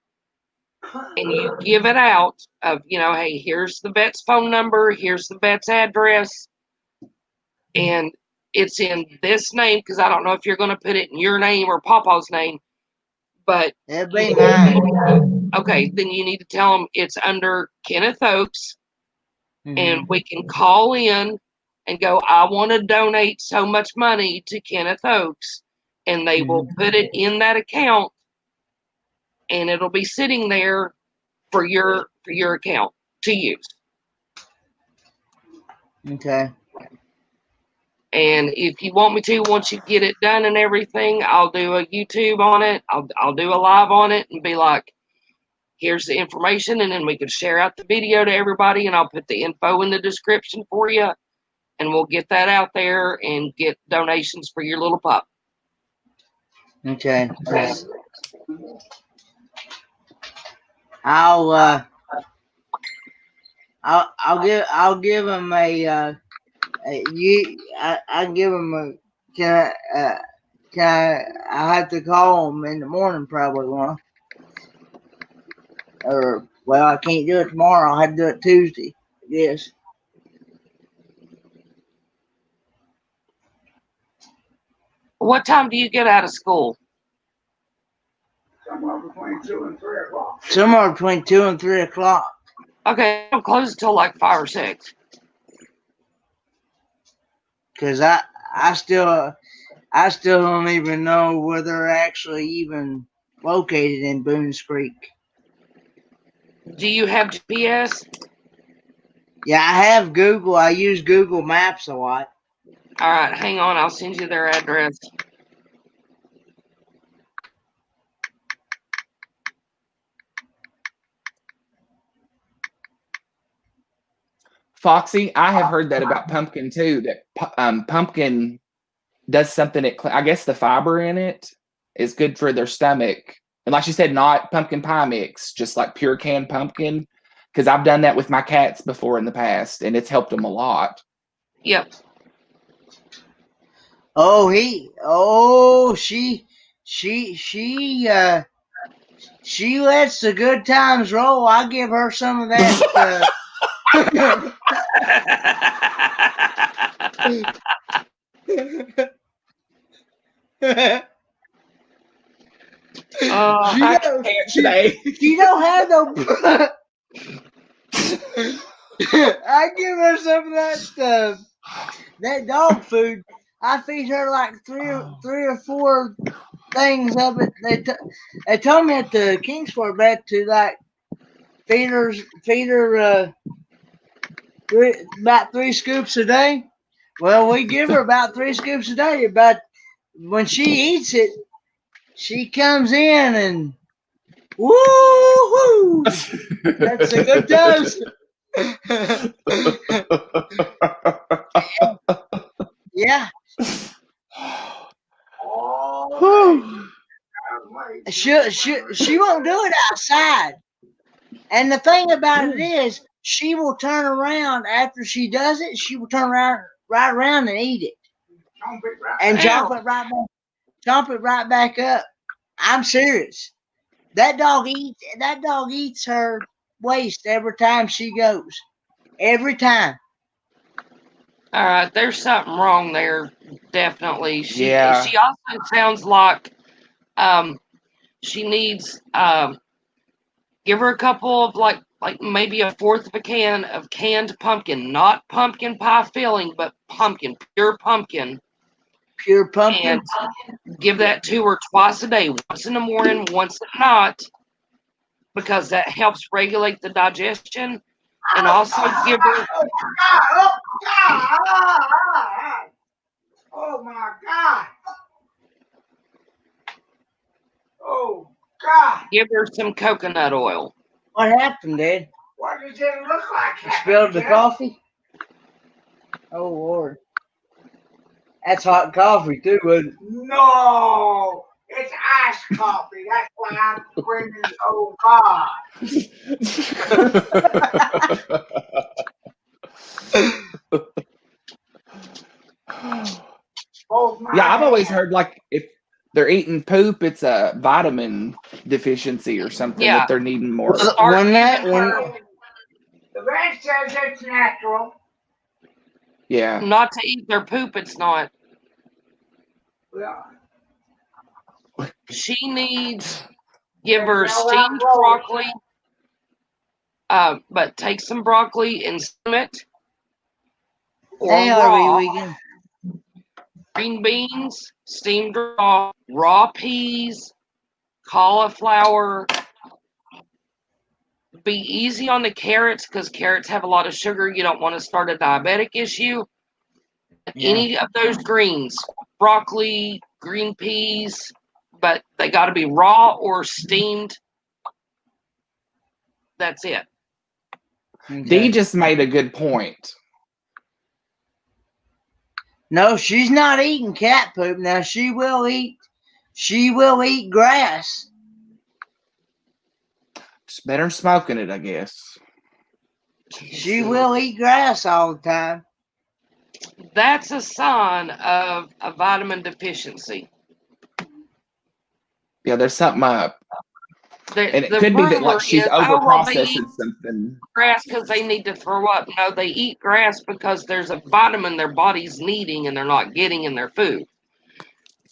and you give it out of, hey, here's the vet's phone number, here's the vet's address, and it's in this name, because I don't know if you're going to put it in your name or Papa's name, but It'll be mine. Okay, then you need to tell them it's under Kenneth Oaks, and Mhm. we can call in and go, I want to donate so much money to Kenneth Oaks, and they will put it in that account, and it'll be sitting there for your account to use. Okay. And if you want me to, once you get it done and everything, I'll do a YouTube on it. I'll do a live on it and be like, here's the information, and then we can share out the video to everybody, and I'll put the info in the description for you, and we'll get that out there and get donations for your little pup. Okay. I'll give him I give him a I have to call him in the morning probably one. Or well, I can't do it tomorrow. I have to do it Tuesday. Yes. What time do you get out of school? Somewhere between 2 and 3 o'clock. Somewhere between 2 and 3 o'clock. Okay, I don't close until like 5 or 6. Cause I still don't even know where they're actually even located in Boones Creek. Do you have GPS? Yeah, I have Google. I use Google Maps a lot. All right, hang on. I'll send you their address. Foxy, I have heard that about pumpkin too. That pumpkin does something. I guess the fiber in it is good for their stomach. And like you said, not pumpkin pie mix, just like pure canned pumpkin. Because I've done that with my cats before in the past, and it's helped them a lot. Yep. She lets the good times roll. I give her some of that. I can't today. She don't have no. I give her some of that stuff. That dog food. I feed her like three or four things of it. They told me at the Kingsport vet to like feed her about 3 scoops a day. Well, we give her about 3 scoops a day. But when she eats it, she comes in and woo-hoo! That's a good dose. Yeah. She won't do it outside. And the thing about it is, she will turn around after she does it. She will turn right around and eat it, and chomp it right back up. I'm serious. That dog eats her waste every time she goes. every time. All right, there's something wrong there. Definitely. She Yeah. she also sounds like she needs give her a couple of like maybe a fourth of a can of canned pumpkin, not pumpkin pie filling, but pumpkin, pure pumpkin. Pure pumpkin. And give that to her twice a day, once in the morning, once at night, because that helps regulate the digestion. And also give her Oh my God. Oh God. give her some coconut oil. What happened, Dad? What does it look like? You spilled the coffee? Oh, Lord. That's hot coffee, too, wasn't it? No, it's iced coffee. That's why I'm screaming, oh God. Both my Yeah, I've always hands. heard like if they're eating poop, it's a vitamin deficiency or something Yeah. that they're needing more. Start When that, giving when, her The vet says it's natural. Yeah. not to eat their poop. It's not. Yeah. She needs give Better her yell out steamed loud. broccoli. But take some broccoli and steam it, or hey, Harvey, raw. we can. Green beans, steamed raw peas, cauliflower. Be easy on the carrots because carrots have a lot of sugar. You don't want to start a diabetic issue. Yeah. Any of those greens, broccoli, green peas, but they got to be raw or steamed. That's it. Okay. Dee just made a good point. No, she's not eating cat poop. Now she will eat grass. It's better smoking it, I guess. She will eat grass all the time. That's a sign of a vitamin deficiency. Yeah, there's something up. And it could be that like she's over They eat processing something. grass because they need to throw up. No, they eat grass because there's a vitamin their body's needing and they're not getting in their food.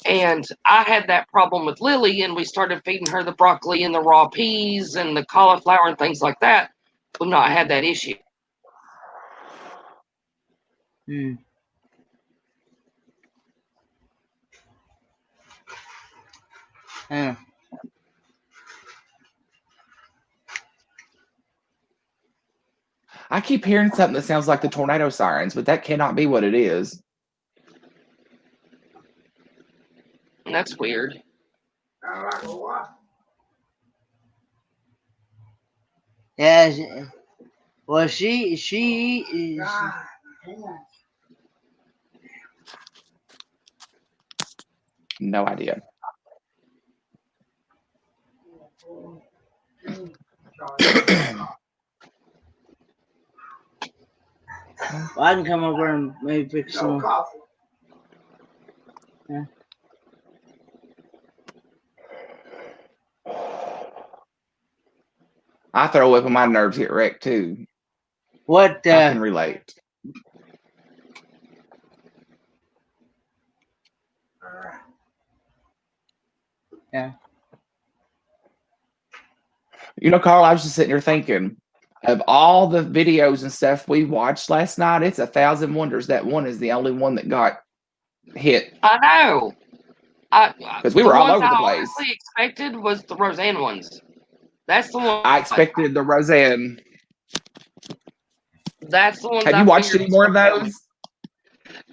And I had that problem with Lily, and we started feeding her the broccoli and the raw peas and the cauliflower and things like that. We've not had that issue. Hmm. Yeah. I keep hearing something that sounds like the tornado sirens, but that cannot be what it is. And that's weird. Like a what? Yeah. Well, she is. God. Hang on. No idea. Well, I can come over and maybe fix No some. coffee. Yeah. I throw up and my nerves get wrecked too. What? I can relate. Yeah. You know, Carl, I was just sitting here thinking of all the videos and stuff we watched last night. It's 1,000 wonders that one is the only one that got hit. I know. Because we were all over the place. Honestly expected was the Roseanne ones. That's the one. I expected the Roseanne. That's the ones. Have you watched any more of those?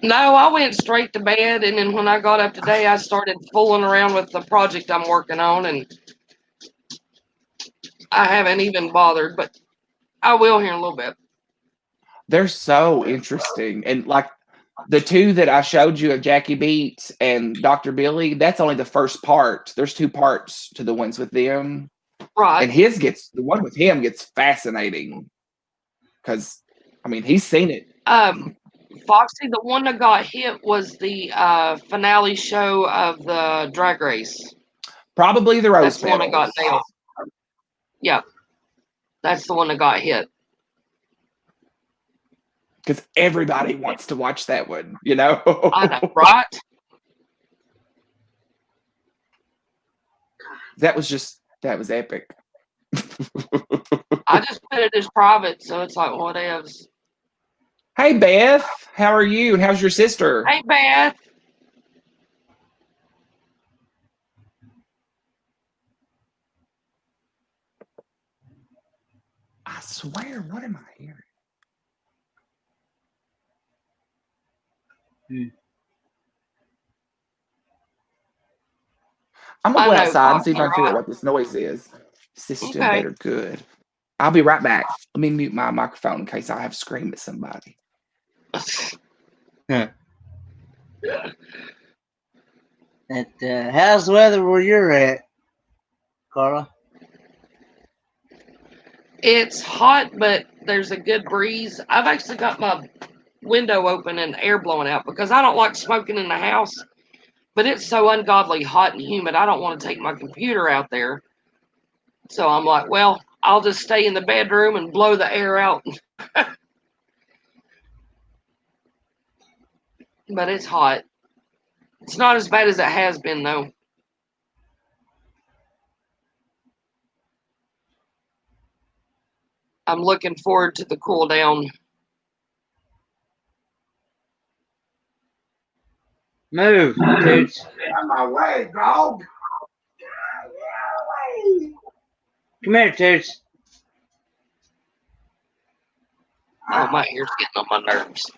No, I went straight to bed, and then when I got up today, I started fooling around with the project I'm working on, and I haven't even bothered, but I will here in a little bit. They're so interesting. And like the two that I showed you of Jackie Beats and Dr. Billy, that's only the first part. There's 2 parts to the ones with them. Right. And the one with him gets fascinating. Because, I mean, he's seen it. Foxy, the one that got hit was the finale show of the drag race. Probably the Rose That's the one that got nailed. Yeah. That's the one that got hit. because everybody wants to watch that one, you know? I know, right? That was epic. I just put it as private, so it's like whatevs. Hey, Beth, how are you? And how's your sister? Hey, Beth. I swear, what am I hearing? I'm gonna I go know, outside and see if I Coffee, can figure out right? what this noise is. System Okay. better, good. I'll be right back. Let me mute my microphone in case I have to scream at somebody. How's the weather where you're at, Carla? It's hot, but there's a good breeze. I've actually got my window open and air blowing out because I don't like smoking in the house. But it's so ungodly hot and humid. I don't want to take my computer out there. So I'm like, well, I'll just stay in the bedroom and blow the air out. But it's hot. It's not as bad as it has been, though. I'm looking forward to the cool down. Move, Toots. Get out of my way, dog. Get out of my way. Come here, Toots. Oh, my ear's getting on my nerves.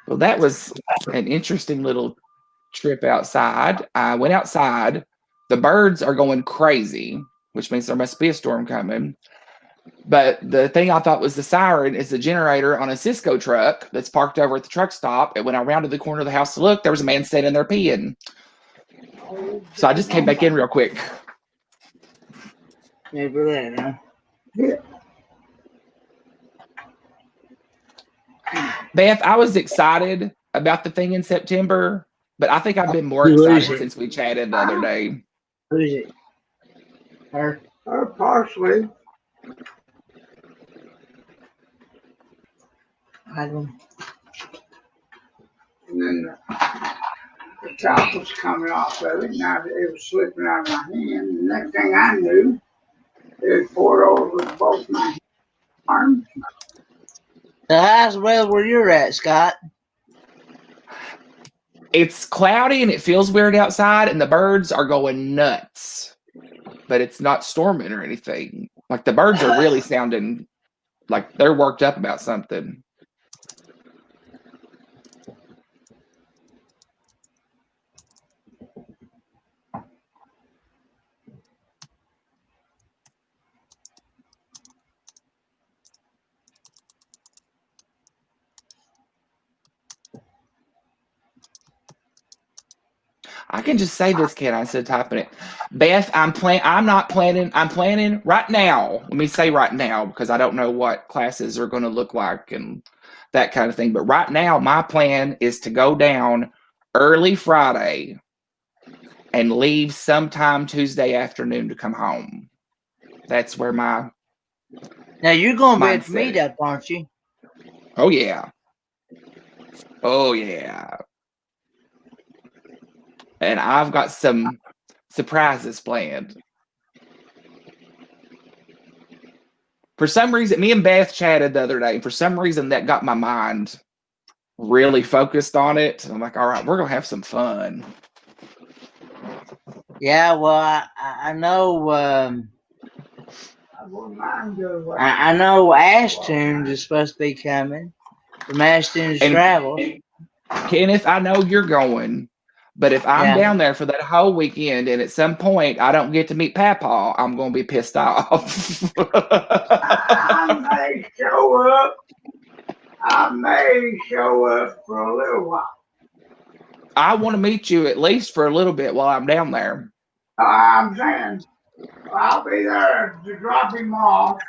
Well, that was an interesting little trip outside. I went outside. The birds are going crazy, which means there must be a storm coming. But the thing I thought was the siren is the generator on a Cisco truck that's parked over at the truck stop. And when I rounded the corner of the house to look, there was a man standing there peeing. So I just came back in real quick. Maybe that, huh? Beth, I was excited about the thing in September, but I think I've been more Who is excited it? since we chatted the other day. Who's it? Her? Partially. I don't. And then the top was coming off of it. Now it was slipping out of my hand. The next thing I knew, it poured over both my arms. So how's the weather where you're at, Scott? It's cloudy and it feels weird outside, and the birds are going nuts. But it's not storming or anything. Like the birds are really sounding like they're worked up about something. I can just say this, can I, instead of typing it. Beth, I'm planning right now. Let me say right now, because I don't know what classes are going to look like and that kind of thing. But right now, my plan is to go down early Friday and leave sometime Tuesday afternoon to come home. That's where my Now you're going to be at the mindset. meetup, aren't you? Oh, yeah. Oh, yeah. And I've got some surprises planned. For some reason, me and Beth chatted the other day. And for some reason, that got my mind really focused on it. I'm like, all right, we're going to have some fun. Yeah, well, I know. I wouldn't mind doing what I know Ashtunes is supposed to be coming from Ashtunes And Travels. Kenneth, I know you're going, but if I'm Yeah. down there for that whole weekend and at some point I don't get to meet Papaw, I'm going to be pissed off. I may show up. I may show up for a little while. I want to meet you at least for a little bit while I'm down there. I'm saying, I'll be there to drop him off,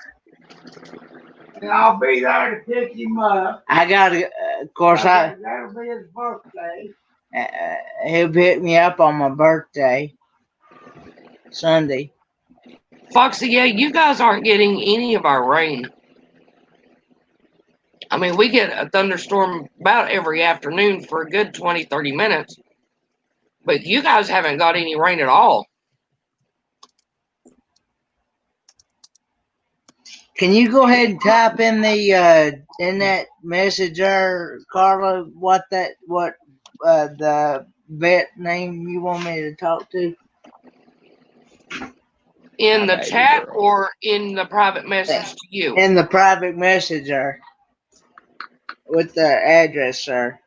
and I'll be there to pick him up. I gotta, of course, That'll be his birthday. he'll pick me up on my birthday, Sunday. Foxy, yeah, you guys aren't getting any of our rain. I mean, we get a thunderstorm about every afternoon for a good 20, 30 minutes. But you guys haven't got any rain at all. Can you go ahead and type in the in that messenger, Carla, what the vet name you want me to talk to? In the chat or in the private message to you? In the private messenger with the address, sir.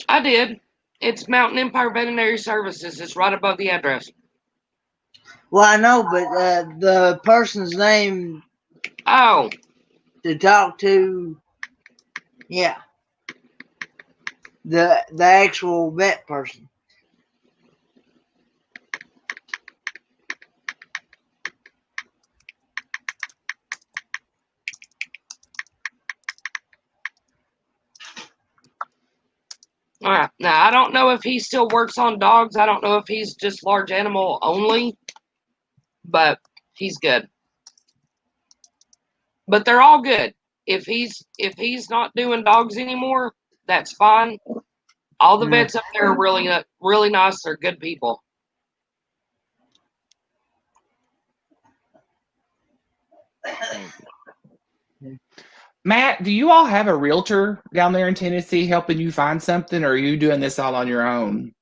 I did. It's Mountain Empire Veterinary Services. It's right above the address. Well, I know, but the person's name Oh, to talk to, yeah, the actual vet person. all right. Now, I don't know if he still works on dogs. I don't know if he's just large animal only, but he's good. But they're all good. If he's not doing dogs anymore, that's fine. All the vets up there are really nice. They're good people. Matt, do you all have a realtor down there in Tennessee helping you find something, or are you doing this all on your own?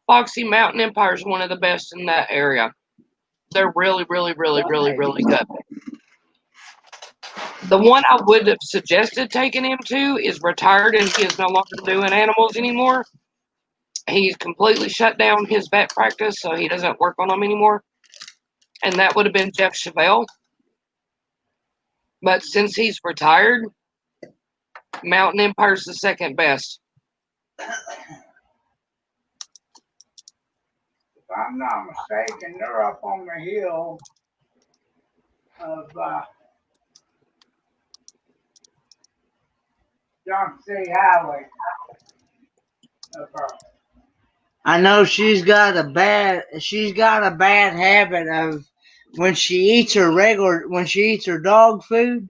Foxy, Mountain Empire is one of the best in that area. They're really good. The one I would have suggested taking him to is retired and he is no longer doing animals anymore. He's completely shut down his vet practice, so he doesn't work on them anymore. And that would have been Jeff Chevelle. But since he's retired, Mountain Empire's the second best. If I'm not mistaken, they're up on the hill of Johnson City Highway. I know she's got a bad habit of when she eats her dog food,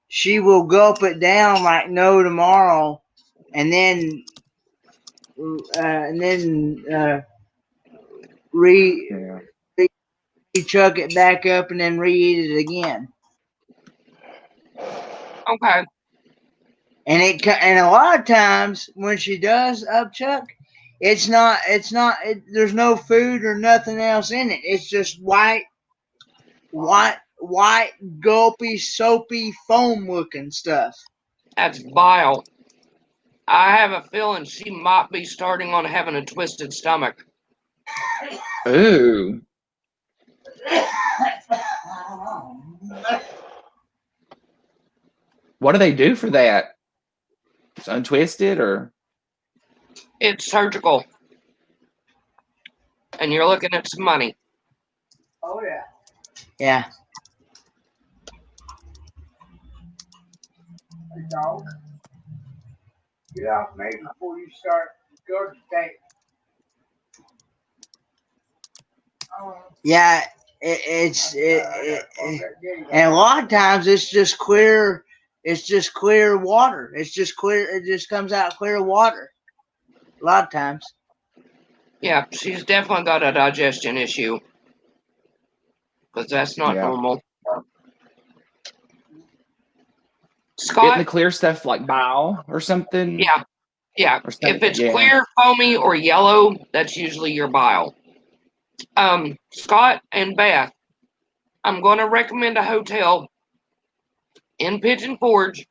she will gulp it down like no tomorrow, and then chuck it back up and then re-eat it again. Okay. And a lot of times when she does upchuck, there's no food or nothing else in it. It's just white, gulpy, soapy, foam looking stuff. That's vile. I have a feeling she might be starting on having a twisted stomach. Ooh. What do they do for that? It's untwisted or? It's surgical. And you're looking at some money. Oh, yeah. Yeah. Hey, dog. Get off me before you start go to take. Yeah, and a lot of times it's just clear. It's just clear water. It's just clear. It just comes out clear water. A lot of times. Yeah, she's definitely got a digestion issue. Because that's not normal. Scott? Getting the clear stuff like bile or something? Yeah. Yeah. If it's clear, foamy, or yellow, that's usually your bile. Scott and Beth, I'm going to recommend a hotel in Pigeon Forge.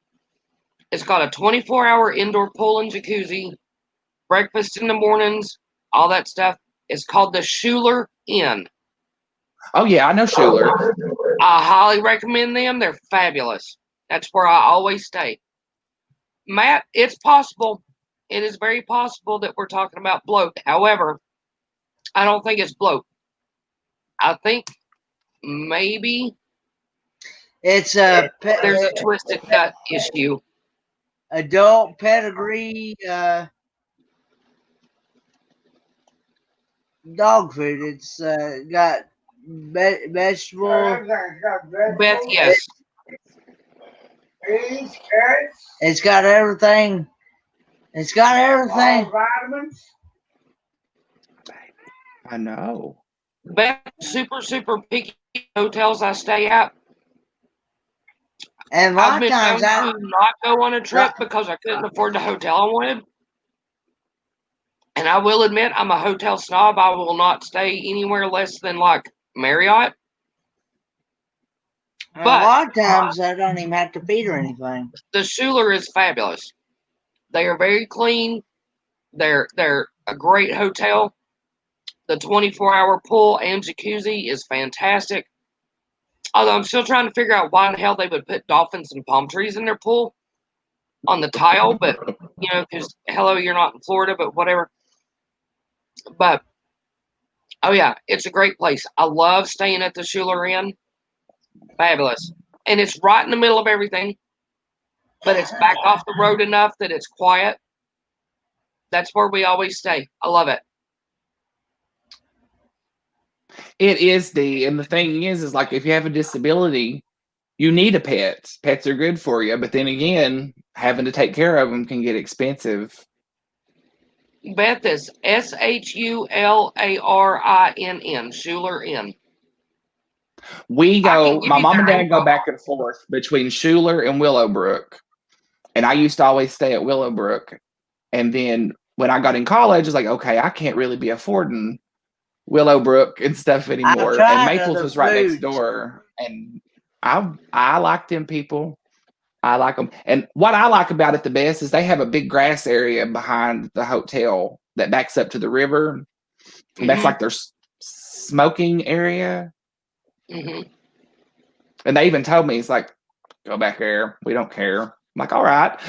It's got a 24-hour indoor pool and jacuzzi, breakfast in the mornings, all that stuff. It's called the Schuler Inn. Oh, yeah, I know Schuler. I highly recommend them. They're fabulous. That's where I always stay. Matt, it's possible. It is very possible that we're talking about bloat. However, I don't think it's bloat. I think maybe It's there's a twisted gut issue. adult pedigree dog food. It's got vegetable. Everything's got Beth, vegetables, yes. beans, carrots, It's got everything. It's got everything. all vitamins. I know. Beth, super picky hotels I stay at. And a I've lot of been known times to not go on a trip because I couldn't afford the hotel I wanted. And I will admit, I'm a hotel snob. I will not stay anywhere less than like Marriott. a But lot of times I don't even have to feed her anything. the Schuler is fabulous. They are very clean. They're a great hotel. The 24-hour pool and jacuzzi is fantastic. Although I'm still trying to figure out why in the hell they would put dolphins and palm trees in their pool on the tile, but you know, because hello, you're not in Florida, but whatever. But oh yeah, it's a great place. I love staying at the Schuler Inn. Fabulous. And it's right in the middle of everything, but it's back off the road enough that it's quiet. That's where we always stay. I love it. It is and the thing is like if you have a disability, you need a pet. Pets are good for you, but then again, having to take care of them can get expensive. Beth is SHULARINN, Schuler Inn. We go, give my you mom and their dad go info. back and forth between Schuler and Willowbrook. And I used to always stay at Willowbrook. And then when I got in college, I was like, okay, I can't really be affording Willowbrook and stuff I've anymore. And tried Maples other was right next foods. door. And I like them people. I like them. And what I like about it the best is they have a big grass area behind the hotel that backs up to the river. And that's like their smoking area. Mm-hmm. And they even told me, it's like, go back there. We don't care. I'm like, all right.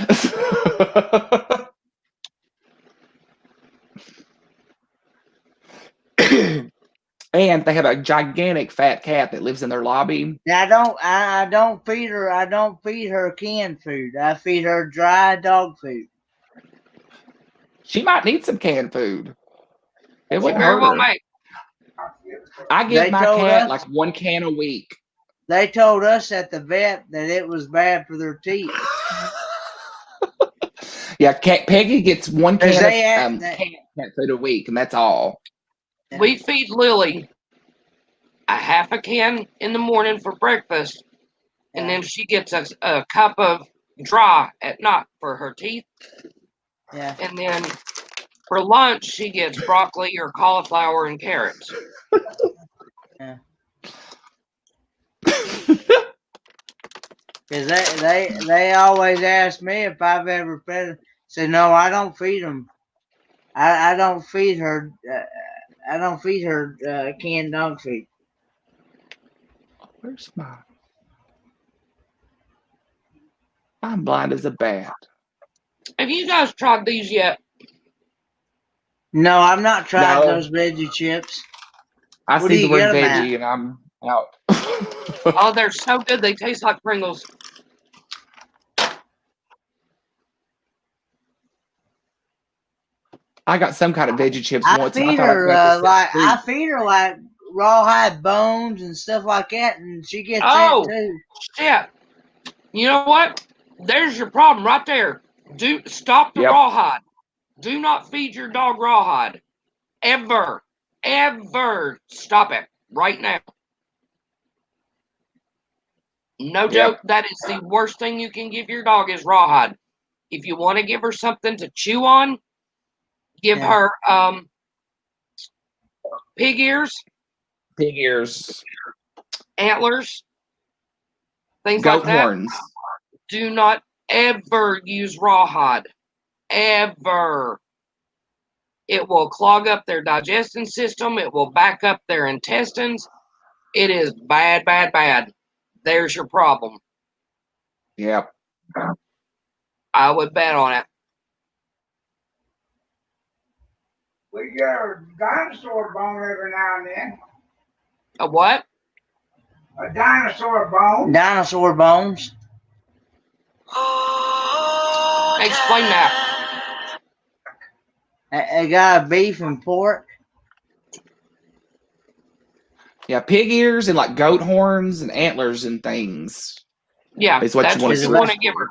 And they have a gigantic fat cat that lives in their lobby. Now, I don't feed her. I don't feed her canned food. I feed her dry dog food. She might need some canned food. It She wouldn't very hurt well her. might. I give They my told cat us- like 1 can a week. They told us at the vet that it was bad for their teeth. Yeah, Peggy gets 1 can of They- cat food a week, and that's all. Yeah. We feed Lily a half a can in the morning for breakfast, and then she gets a cup of dry at night for her teeth. Yeah. And then for lunch, she gets broccoli or cauliflower and carrots. Yeah. Because they always ask me if I've ever fed them. Say no, I don't feed them. I don't feed her. I don't feed her canned dog food. Where's my? I'm blind as a bat. Have you guys tried these yet? No, I've not tried No. those veggie chips. I What see do the you word get 'em veggie at? and I'm out. Oh, they're so good. They taste like Pringles. I got some kind of veggie chips I once, and I feed thought I was her going to like fruit. I feed her like rawhide bones and stuff like that, and she gets Oh, that too. shit. You know what? There's your problem right there. Stop the Yep. rawhide. Do not feed your dog rawhide. Ever. Ever. Stop it right now. No joke. That is the worst thing you can give your dog is rawhide. If you want to give her something to chew on, give her pig ears, Pig ears, antlers, things goat like that. horns. Do not ever use rawhide. Ever. It will clog up their digestion system. It will back up their intestines. It is bad, bad, bad. There's your problem. Yep. I would bet on it. We get a dinosaur bone every now and then. A what? A dinosaur bone. Dinosaur bones. Explain that. I got beef and pork. Yeah, pig ears and like goat horns and antlers and things. Yeah, Is what that's you want what to you see. want to give her.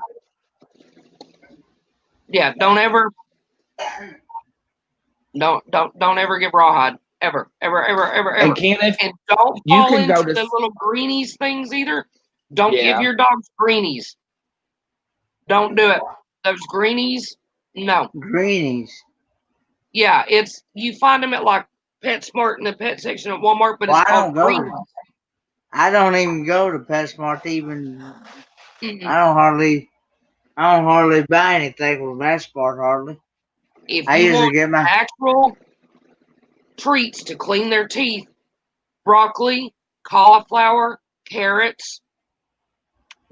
Yeah, don't ever give rawhide. Ever. And Kenneth, And don't you fall can into go to the little greenies things either. Don't give Yeah. your dogs greenies. Don't do it. Those greenies, no. Greenies. Yeah, you find them at like PetSmart in the pet section at Walmart, but Well, it's I called don't go greenies. to. I don't even go to PetSmart even. Mm-mm. I don't hardly buy anything from PetSmart hardly. If I you usually want get my. actual treats to clean their teeth, broccoli, cauliflower, carrots,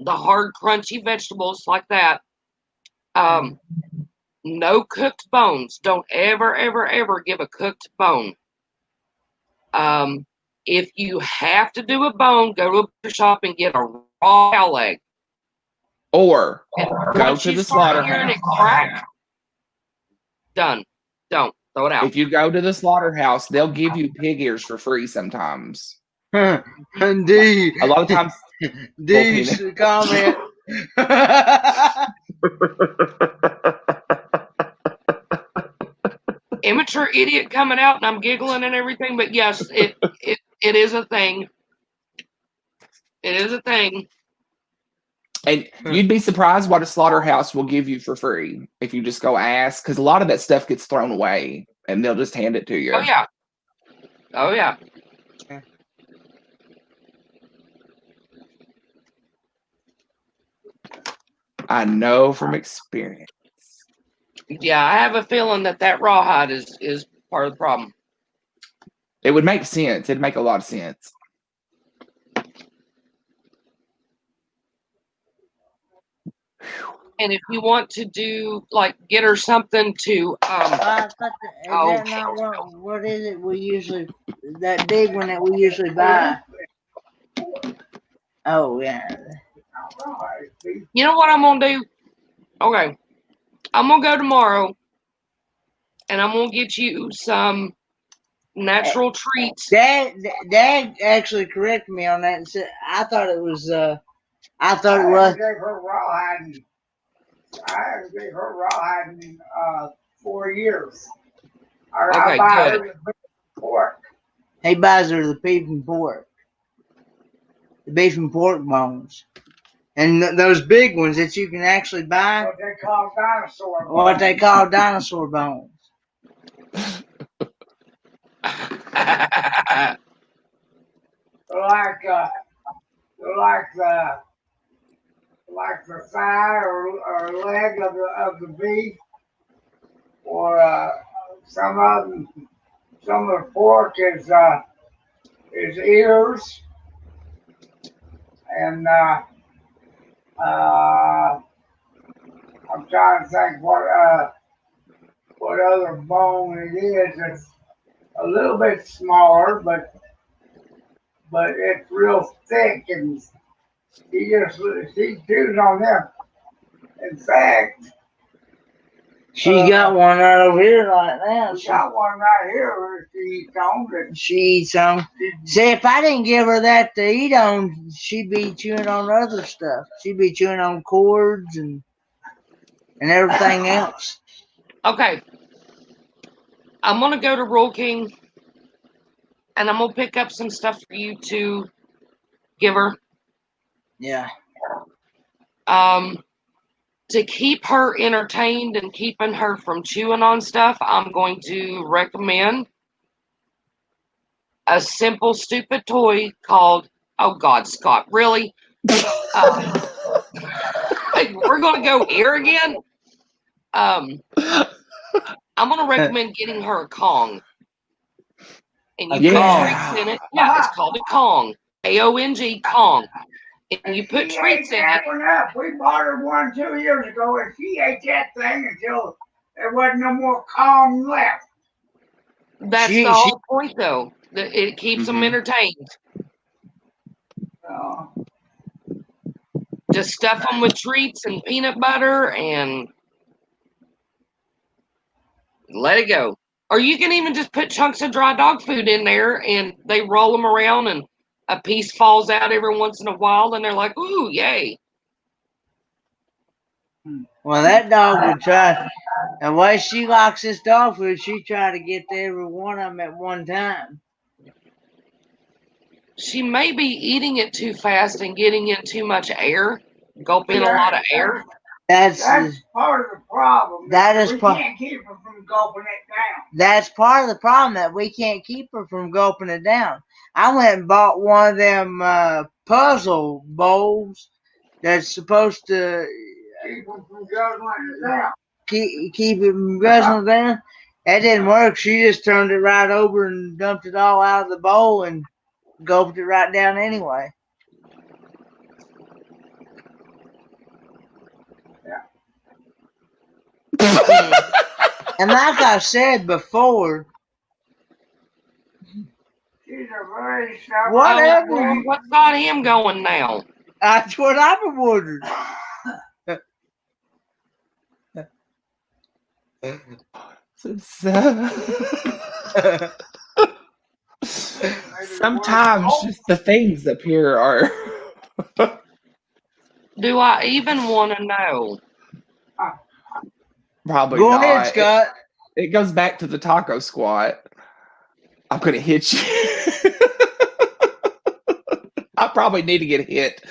the hard crunchy vegetables like that. No cooked bones. Don't ever give a cooked bone. If you have to do a bone, go to a butcher shop and get a raw cow leg. Or And go once to you the start hearing slaughterhouse. it crack, done. Don't throw it out. If you go to the slaughterhouse, they'll give you pig ears for free sometimes. D. A lot of times, D's comment. Immature idiot coming out, and I'm giggling and everything. But yes, it is a thing. It is a thing. And you'd be surprised what a slaughterhouse will give you for free if you just go ask, because a lot of that stuff gets thrown away and they'll just hand it to you. Oh yeah. Oh yeah. I know from experience. Yeah, I have a feeling that rawhide is part of the problem. It would make sense. It'd make a lot of sense. And if you want to do like get her something to What is it we usually that big one that we usually buy? Oh yeah. You know what I'm gonna do? Okay. I'm gonna go tomorrow and I'm gonna get you some natural treats. Dad actually corrected me on that and said I thought it was I thought it was. Gave her rawhide. I gave her rawhide in 4 years. I buy her the pork. He buys her the beef and pork. The beef and pork bones. And those big ones that you can actually buy. What they call dinosaur bones. What they call dinosaur bones. like the thigh or leg of the beef, or some of the pork is ears, and I'm trying to think what other bone it is. It's a little bit smaller, but it's real thick, and she chews on them. In fact, she got one right over here right now. She got one right here. She eats on it. She eats on. See, if I didn't give her that to eat on, she'd be chewing on other stuff. She'd be chewing on cords and everything else. Okay. I'm gonna go to Roll King and I'm gonna pick up some stuff for you to give her. Yeah. To keep her entertained and keeping her from chewing on stuff, I'm going to recommend a simple, stupid toy called, oh God, Scott, really? We're going to go here again? I'm going to recommend getting her a Kong. And you put treats in it. Yeah, it's called a Kong. Kong, Kong. and you put she treats ate in that it. one up. We bought her one 2 years ago, and she ate that thing until there wasn't no more calm left. That's the whole point, though. It keeps them entertained. Just stuff them with treats and peanut butter and let it go. Or you can even just put chunks of dry dog food in there and they roll them around and a piece falls out every once in a while and they're like, ooh, yay. Well, that dog would try. The way she likes this dog food, she tried to get to every one of them at one time. She may be eating it too fast and getting in too much air, gulping a lot of air. That's part of the problem. We can't keep her from gulping it down. That's part of the problem, that we can't keep her from gulping it down. I went and bought one of them puzzle bowls that's supposed to keep them from guzzling it down. Keep it from guzzling down. That didn't work. She just turned it right over and dumped it all out of the bowl and gulped it right down anyway. And like I said before, she's a very stubborn. Whatever. What's got him going now? That's what I've been wondering. Sometimes just the things up here are. Do I even want to know? Probably Go not. ahead, Scott. It goes back to the taco squat. I'm gonna hit you. I probably need to get hit.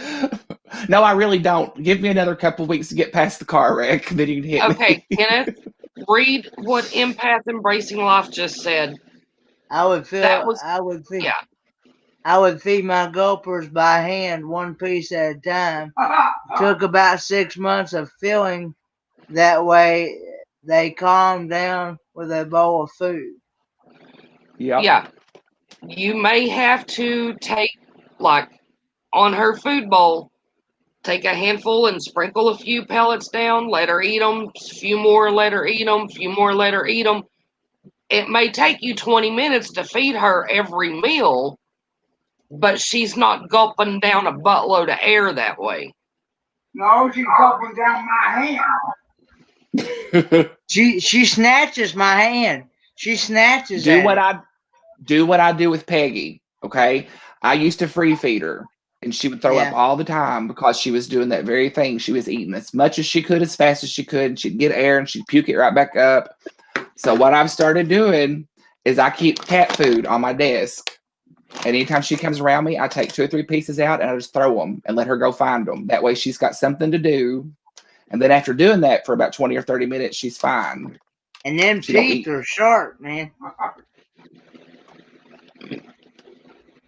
No, I really don't. Give me another couple weeks to get past the car wreck, then you can hit me. Okay, Kenneth, read what Empath Embracing Life just said. I would feed my gulpers by hand, one piece at a time. Took about 6 months of filling. That way they calmed down with a bowl of food. Yep. Yeah. You may have to take, like, on her food bowl, take a handful and sprinkle a few pellets down, let her eat them, a few more, let her eat them, a few more, let her eat them. It may take you 20 minutes to feed her every meal, but she's not gulping down a buttload of air that way. No, she's gulping down my hand. She snatches my hand. She snatches do what I do with Peggy. Okay, I used to free feed her, and she would throw up all the time because she was doing that very thing. She was eating as much as she could, as fast as she could, and she'd get air and she'd puke it right back up. So what I've started doing is I keep cat food on my desk. And anytime she comes around me, I take 2 or 3 pieces out and I just throw them and let her go find them. That way she's got something to do. And then after doing that for about 20 or 30 minutes, she's fine. And them teeth are sharp, man.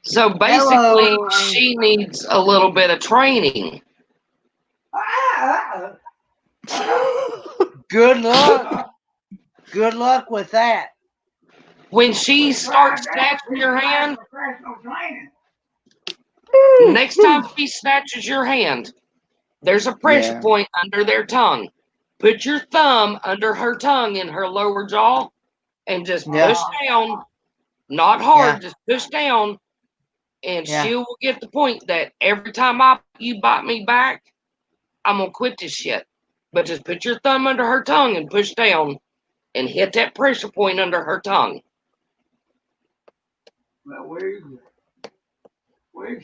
So basically, she needs a little bit of training. Good luck. Good luck with that. When she starts snatching your hand, next time she snatches your hand, there's a pressure point under their tongue. Put your thumb under her tongue in her lower jaw and just push down. Not hard, just push down. And she will get the point that every time you bite me back, I'm going to quit this shit. But just put your thumb under her tongue and push down and hit that pressure point under her tongue. But we've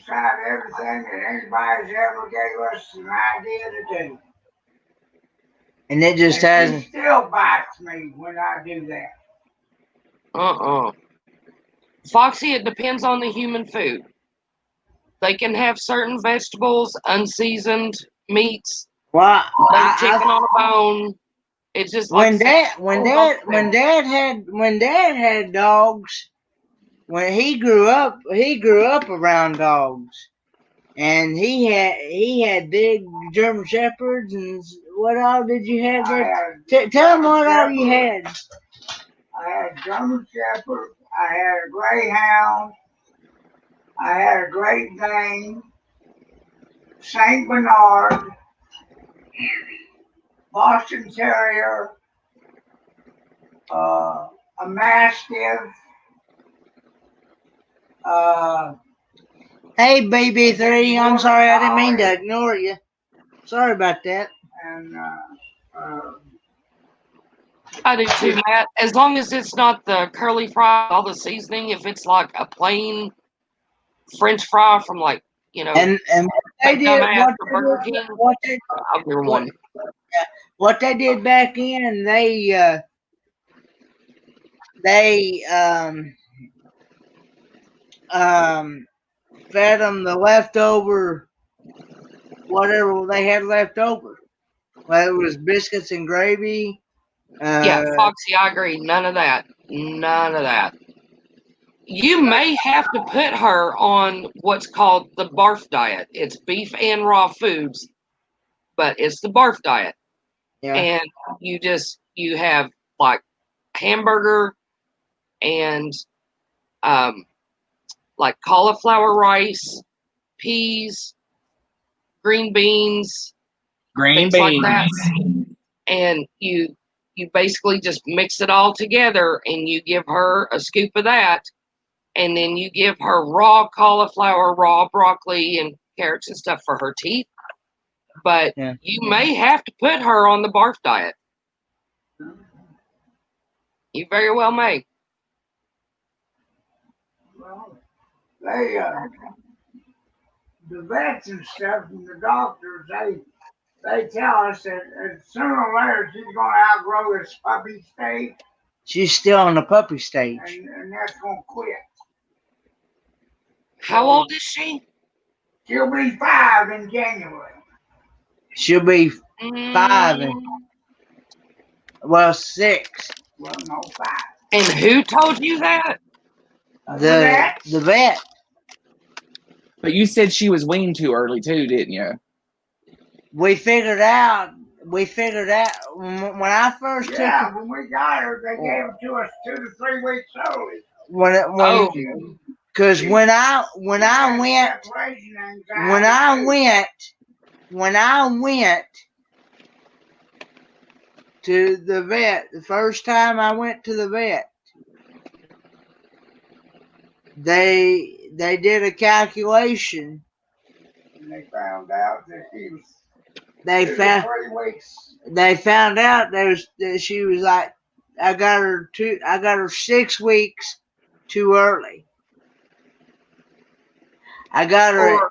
tried everything that anybody's ever gave us an idea to do. And it just hasn't. She still bites me when I do that. Foxy, it depends on the human food. They can have certain vegetables, unseasoned meats, chicken on a bone. It's just like when dad had dogs. When he grew up around dogs, and he had big German shepherds. And what all did you have there? Tell him what all you had. I had German shepherd. I had a greyhound. I had a Great Dane. Saint Bernard, Boston Terrier, a Mastiff. Hey, BB3, I'm sorry, I didn't mean to ignore you. Sorry about that. And I do too, Matt. As long as it's not the curly fry, all the seasoning. If it's like a plain French fry from like, And what they did, Dumbass or Burger King, I'll give her one. What they did back in, they fed them the leftover, whatever they had left over. Well, it was biscuits and gravy. Yeah, Foxy, I agree. None of that. None of that. You may have to put her on what's called the barf diet. It's beef and raw foods, but it's the barf diet. Yeah. And you have like hamburger and like cauliflower rice, peas, green beans, things like that. And you basically just mix it all together and you give her a scoop of that, and then you give her raw cauliflower, raw broccoli and carrots and stuff for her teeth. But you may have to put her on the barf diet. You very well may. well, they the vets and stuff and the doctors, they tell us that sooner or later she's gonna outgrow this puppy stage. She's still in the puppy stage. And that's gonna quit. How old is she? She'll be 5 in January. She'll be 5 well, 6. Well, no, 5. And who told you that? The vet. But you said she was weaned too early too, didn't you? We figured out when I first took her. When we got her, they gave her to us 2 to 3 weeks early. Because when I went to the vet, the first time I went to the vet, they did a calculation. And they found out that she was They 2 found to 3 weeks. They found out that she was like, I got her 6 weeks too early. You got her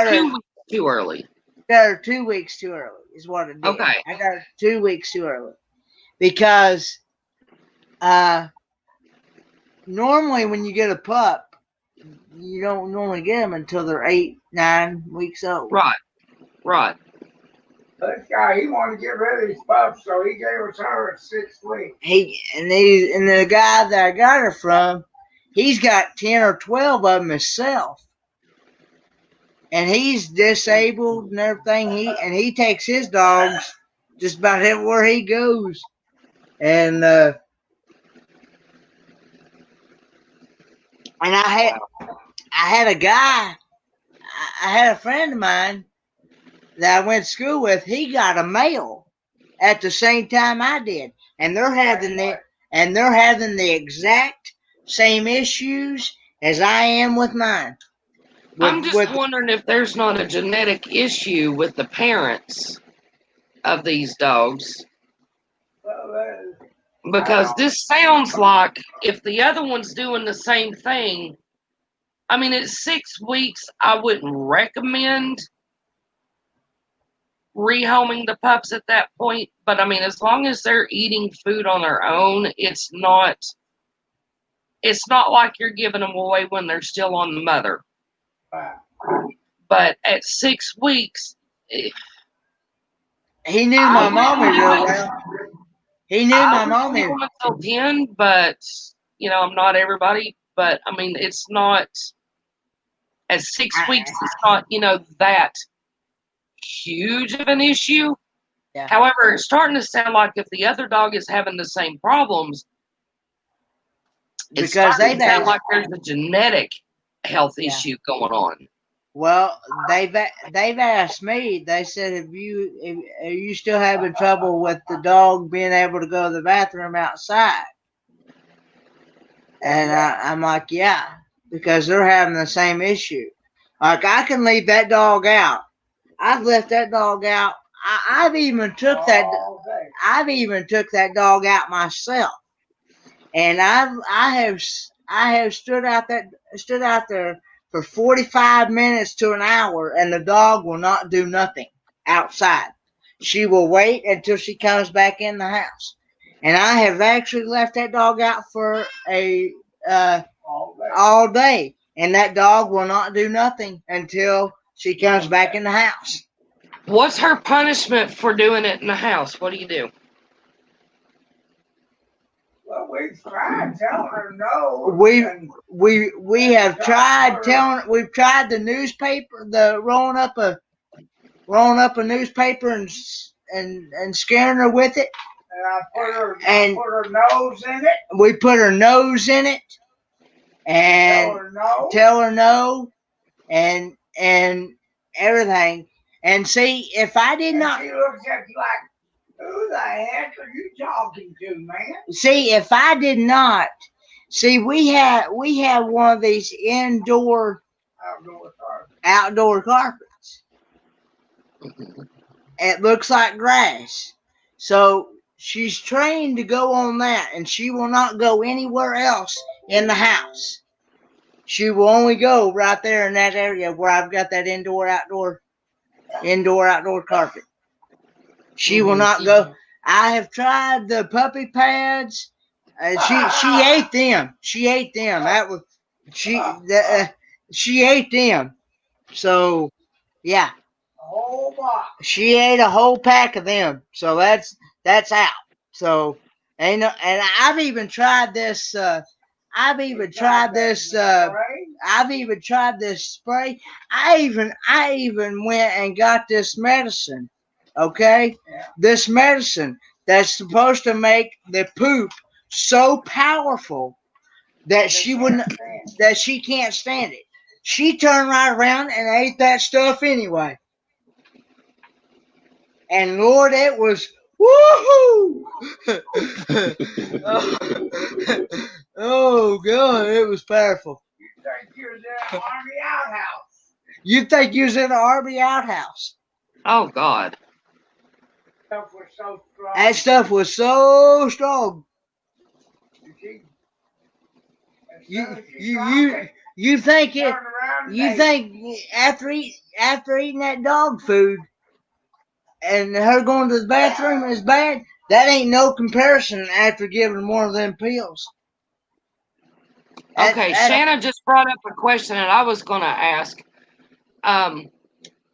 2 weeks too early. Got her 2 weeks too early is what it did. Okay. I got her 2 weeks too early because normally when you get a pup, you don't normally get them until they're 8, 9 weeks old. Right. This guy, he wanted to get rid of these pups, so he gave us her at 6 weeks. And the guy that I got her from, he's got 10 or 12 of them himself. And he's disabled and everything. He takes his dogs just about everywhere he goes. And I had a guy, I had a friend of mine that I went to school with. He got a male at the same time I did, and they're having the exact same issues as I am with mine. I'm just wondering if there's not a genetic issue with the parents of these dogs. Because this sounds like if the other one's doing the same thing, I mean, at 6 weeks, I wouldn't recommend rehoming the pups at that point. But I mean, as long as they're eating food on their own, it's not like you're giving them away when they're still on the mother. But at 6 weeks, he knew my mommy real well. He knew my mommy until 10, but I'm not everybody. But I mean, it's not at 6 weeks. It's not that huge of an issue. Yeah. However, it's starting to sound like if the other dog is having the same problems, it's starting to sound like there's a genetic health issue going on. Well, they've asked me. They said, are you still having trouble with the dog being able to go to the bathroom outside?" And I'm like, "Yeah," because they're having the same issue. Like, I can leave that dog out. I've left that dog out. I've even took that dog out myself, and I have stood out there for 45 minutes to an hour, and the dog will not do nothing outside. She will wait until she comes back in the house, and I have actually left that dog out for all day, and that dog will not do nothing until she comes back in the house. What's her punishment for doing it in the house? What do you do? Well, we've tried telling her no. We have tried telling. We've tried the newspaper, the rolling up a newspaper and scaring her with it. And I put her nose in it. We put her nose in it and tell her no and everything. And see, if I did not, she looks at you like, "Who the heck are you talking to, man?" See, if I did not, see, we have one of these outdoor carpets. It looks like grass. So she's trained to go on that, and she will not go anywhere else in the house. She will only go right there in that area where I've got that indoor outdoor carpet. She will not go. I have tried the puppy pads. She ate them. She ate them. That was she ate them. So yeah, she ate a whole pack of them. So that's out. So and I've even tried this. I've even tried this spray. I even went and got this medicine. Okay, this medicine that's supposed to make the poop so powerful that she can't stand it. She turned right around and ate that stuff anyway. And Lord, it was woohoo! Oh God, it was powerful. You think you was in an army outhouse? Oh God. That stuff was so strong. You think after eating that dog food and her going to the bathroom is bad? That ain't no comparison after giving one of them pills. Okay, Shanna just brought up a question that I was going to ask.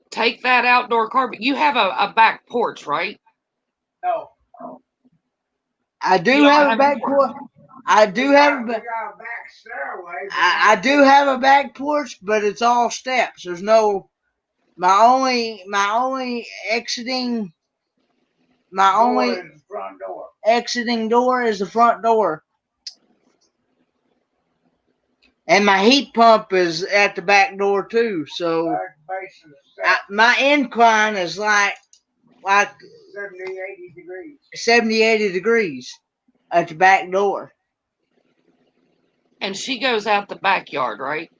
Take that outdoor carpet. You have a back porch, right? No. I do have a back porch. I do have a back stairway. I do have a back porch, but it's all steps. There's no my only exiting front door. Exiting door is the front door. And my heat pump is at the back door too. So my incline is like 70, 80 degrees at the back door. And she goes out the backyard, right?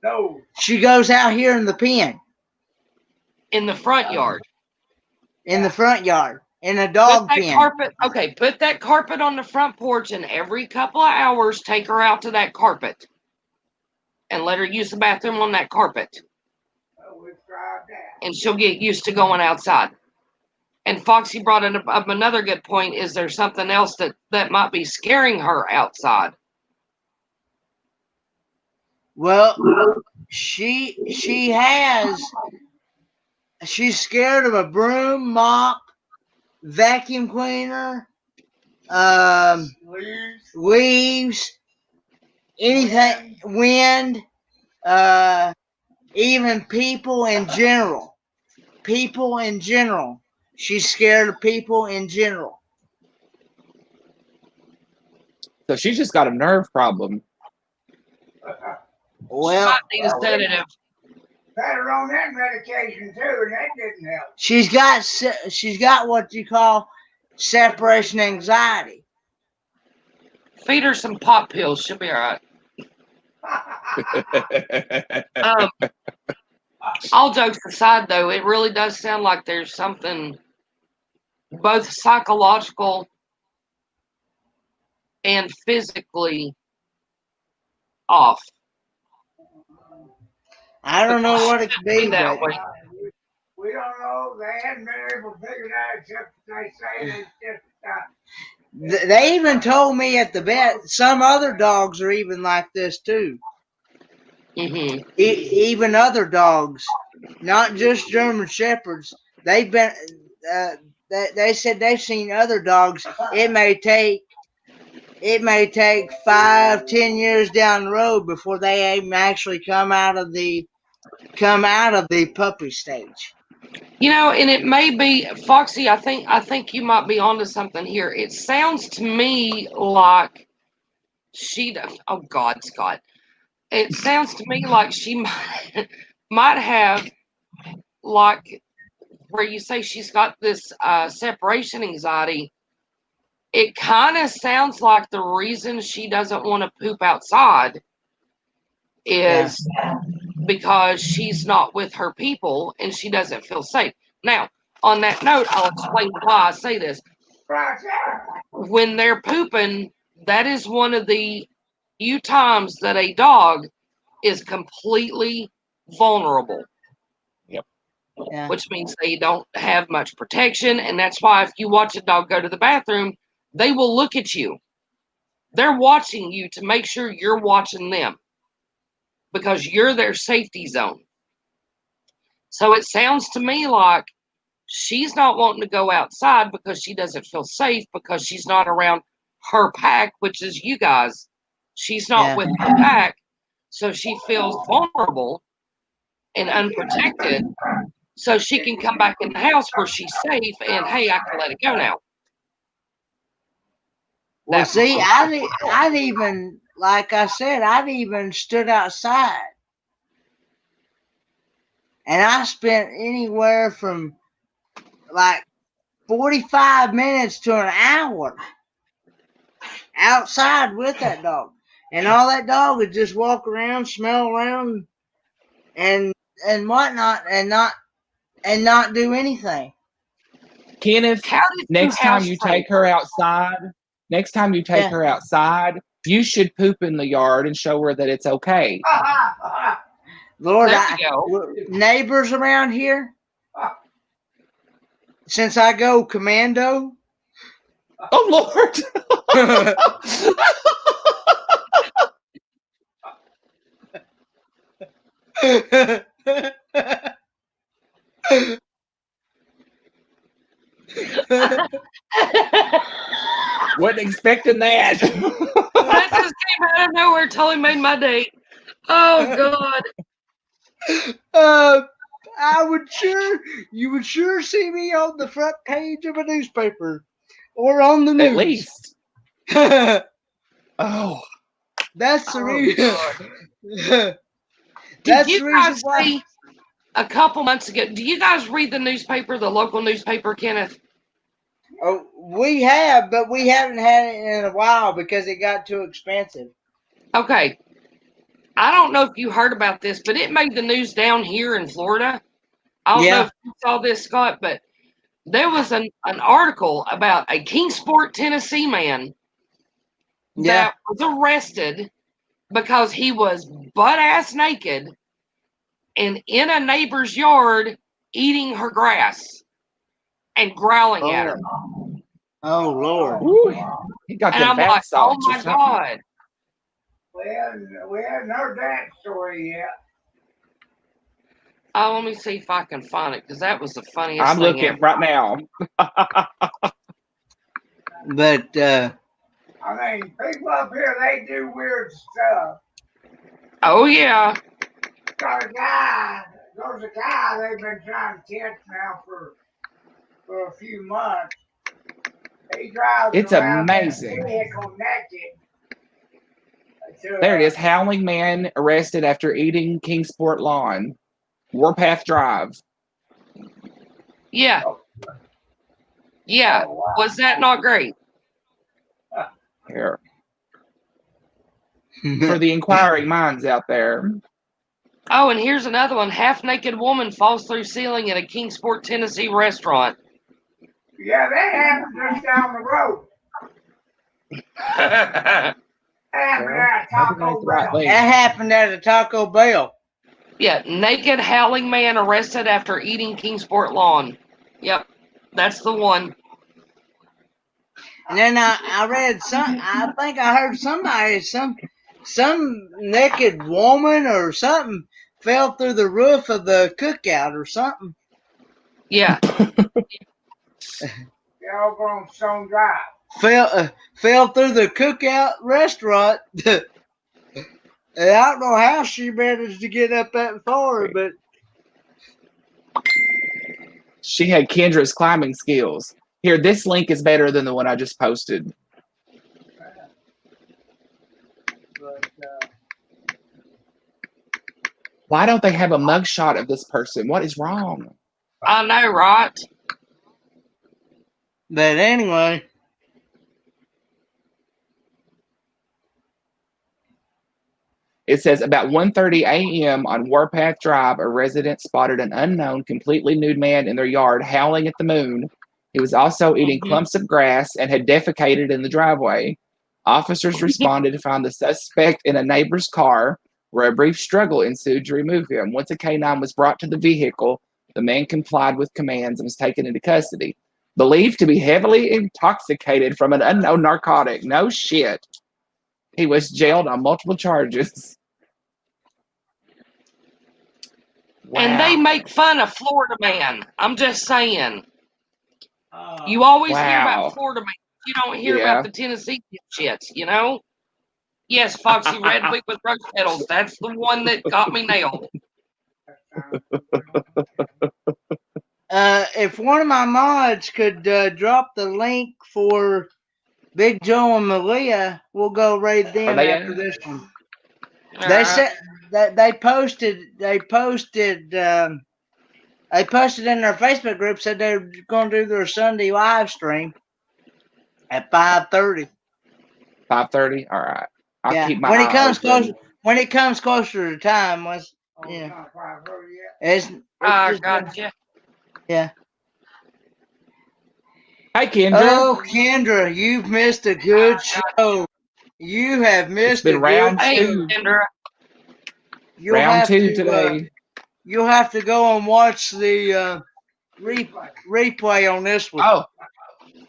No. She goes out here in the pen. In the front yard. In the front yard. In a dog pen. Put that carpet on the front porch, and every couple of hours take her out to that carpet. And let her use the bathroom on that carpet. We've tried that. And she'll get used to going outside. And Foxy brought up another good point. Is there something else that might be scaring her outside? Well, she's scared of a broom, mop, vacuum cleaner, leaves, anything, wind, even people in general. People in general. She's scared of people in general. So she's just got a nerve problem. Well, She might need a sedative. had her on that medication too, and that didn't help. She's got what you call separation anxiety. Feed her some pop pills. She'll be all right. All jokes aside, though, it really does sound like there's something both psychological and physically off. I don't know what it could be, that but way. We don't know. They hadn't been able to figure it out except they say it's just they even told me at the vet some other dogs are even like this too. Mm-hmm. Even other dogs, not just German Shepherds. They've been. They said they've seen other dogs. It may take 5-10 years down the road before they even actually come out of the puppy stage. You know, and it may be, Foxy, I think you might be onto something here. It sounds to me like she does. Oh God, Scott. It sounds to me like she might have, like, where you say she's got this separation anxiety. It kind of sounds like the reason she doesn't want to poop outside is because she's not with her people and she doesn't feel safe. Now, on that note, I'll explain why I say this. When they're pooping, that is one of the few times that a dog is completely vulnerable. Yep. Yeah. Which means they don't have much protection. And that's why if you watch a dog go to the bathroom, they will look at you. They're watching you to make sure you're watching them because you're their safety zone. So it sounds to me like she's not wanting to go outside because she doesn't feel safe because she's not around her pack, which is you guys. She's not with her pack, so she feels vulnerable and unprotected. So she can come back in the house where she's safe and, hey, I can let it go now. Well, see, I'd even, like I said, I'd even stood outside. And I spent anywhere from like 45 minutes to an hour outside with that dog. And all that dog would just walk around, smell around, and whatnot, and not do anything. Kenneth, next time you take her outside, you should poop in the yard and show her that it's okay. Lord, neighbors around here, since I go commando. Oh, Lord. Wasn't expecting that. That just came out of nowhere. Totally made my day. Oh God. You would sure see me on the front page of a newspaper or on the news. At least. Oh. That's the reason. Did you guys see a couple months ago? Do you guys read the newspaper, the local newspaper, Kenneth? Oh, we have, but we haven't had it in a while because it got too expensive. Okay. I don't know if you heard about this, but it made the news down here in Florida. I don't know if you saw this, Scott, but there was an article about a Kingsport, Tennessee man that was arrested because he was butt-ass naked and in a neighbor's yard eating her grass and growling at her. Oh, Lord. Ooh, he got and them I'm bath like, oh salts or my something. God. We hadn't heard that story yet. Oh, let me see if I can find it because that was the funniest I'm thing looking ever. right now. But I mean, people up here, they do weird stuff. Oh, yeah. There's a guy they've been trying to catch now for a few months. He drives It's around amazing. in a vehicle naked. There it is. Howling man arrested after eating Kingsport lawn. Warpath Drive. Yeah. Yeah. Oh, wow. Was that not great? Here. For the inquiring minds out there. Oh, and here's another one. Half-naked woman falls through ceiling at a Kingsport, Tennessee restaurant. Yeah, that happened just down the road. That happened at Taco Bell. That happened at a Taco Bell. Yeah, naked howling man arrested after eating Kingsport lawn. Yep, that's the one. And then I read I think I heard somebody, some naked woman or something fell through the roof of the cookout or something. Yeah. They're over on Stone Drive. Fell through the cookout restaurant. And I don't know how she managed to get up that far, but She had Kendra's climbing skills. Here, this link is better than the one I just posted. Why don't they have a mugshot of this person? What is wrong? I know, right? But anyway. It says about 1:30 a.m. on Warpath Drive, a resident spotted an unknown, completely nude man in their yard howling at the moon. He was also eating clumps of grass and had defecated in the driveway. Officers responded to find the suspect in a neighbor's car, where a brief struggle ensued to remove him. Once a canine was brought to the vehicle, the man complied with commands and was taken into custody. Believed to be heavily intoxicated from an unknown narcotic. No shit. He was jailed on multiple charges. Wow. And they make fun of Florida man. I'm just saying. You always hear about Florida man. You don't hear about the Tennessee shit, you know? Yes, Foxy Redwick with rose petals. That's the one that got me nailed. If one of my mods could drop the link for Big Joe and Malia, we'll go raid them after this one. They said that they posted in their Facebook group, said they were going to do their Sunday live stream at 5:30. 5:30. All right. I'll keep my when eye it comes open. closer. When it comes closer to time, gotcha. Yeah. Hi, Kendra. Oh, Kendra, you've missed a good show. You have missed a good show. Hey, Kendra. Round two today. You'll have to go and watch the replay on this one. Oh,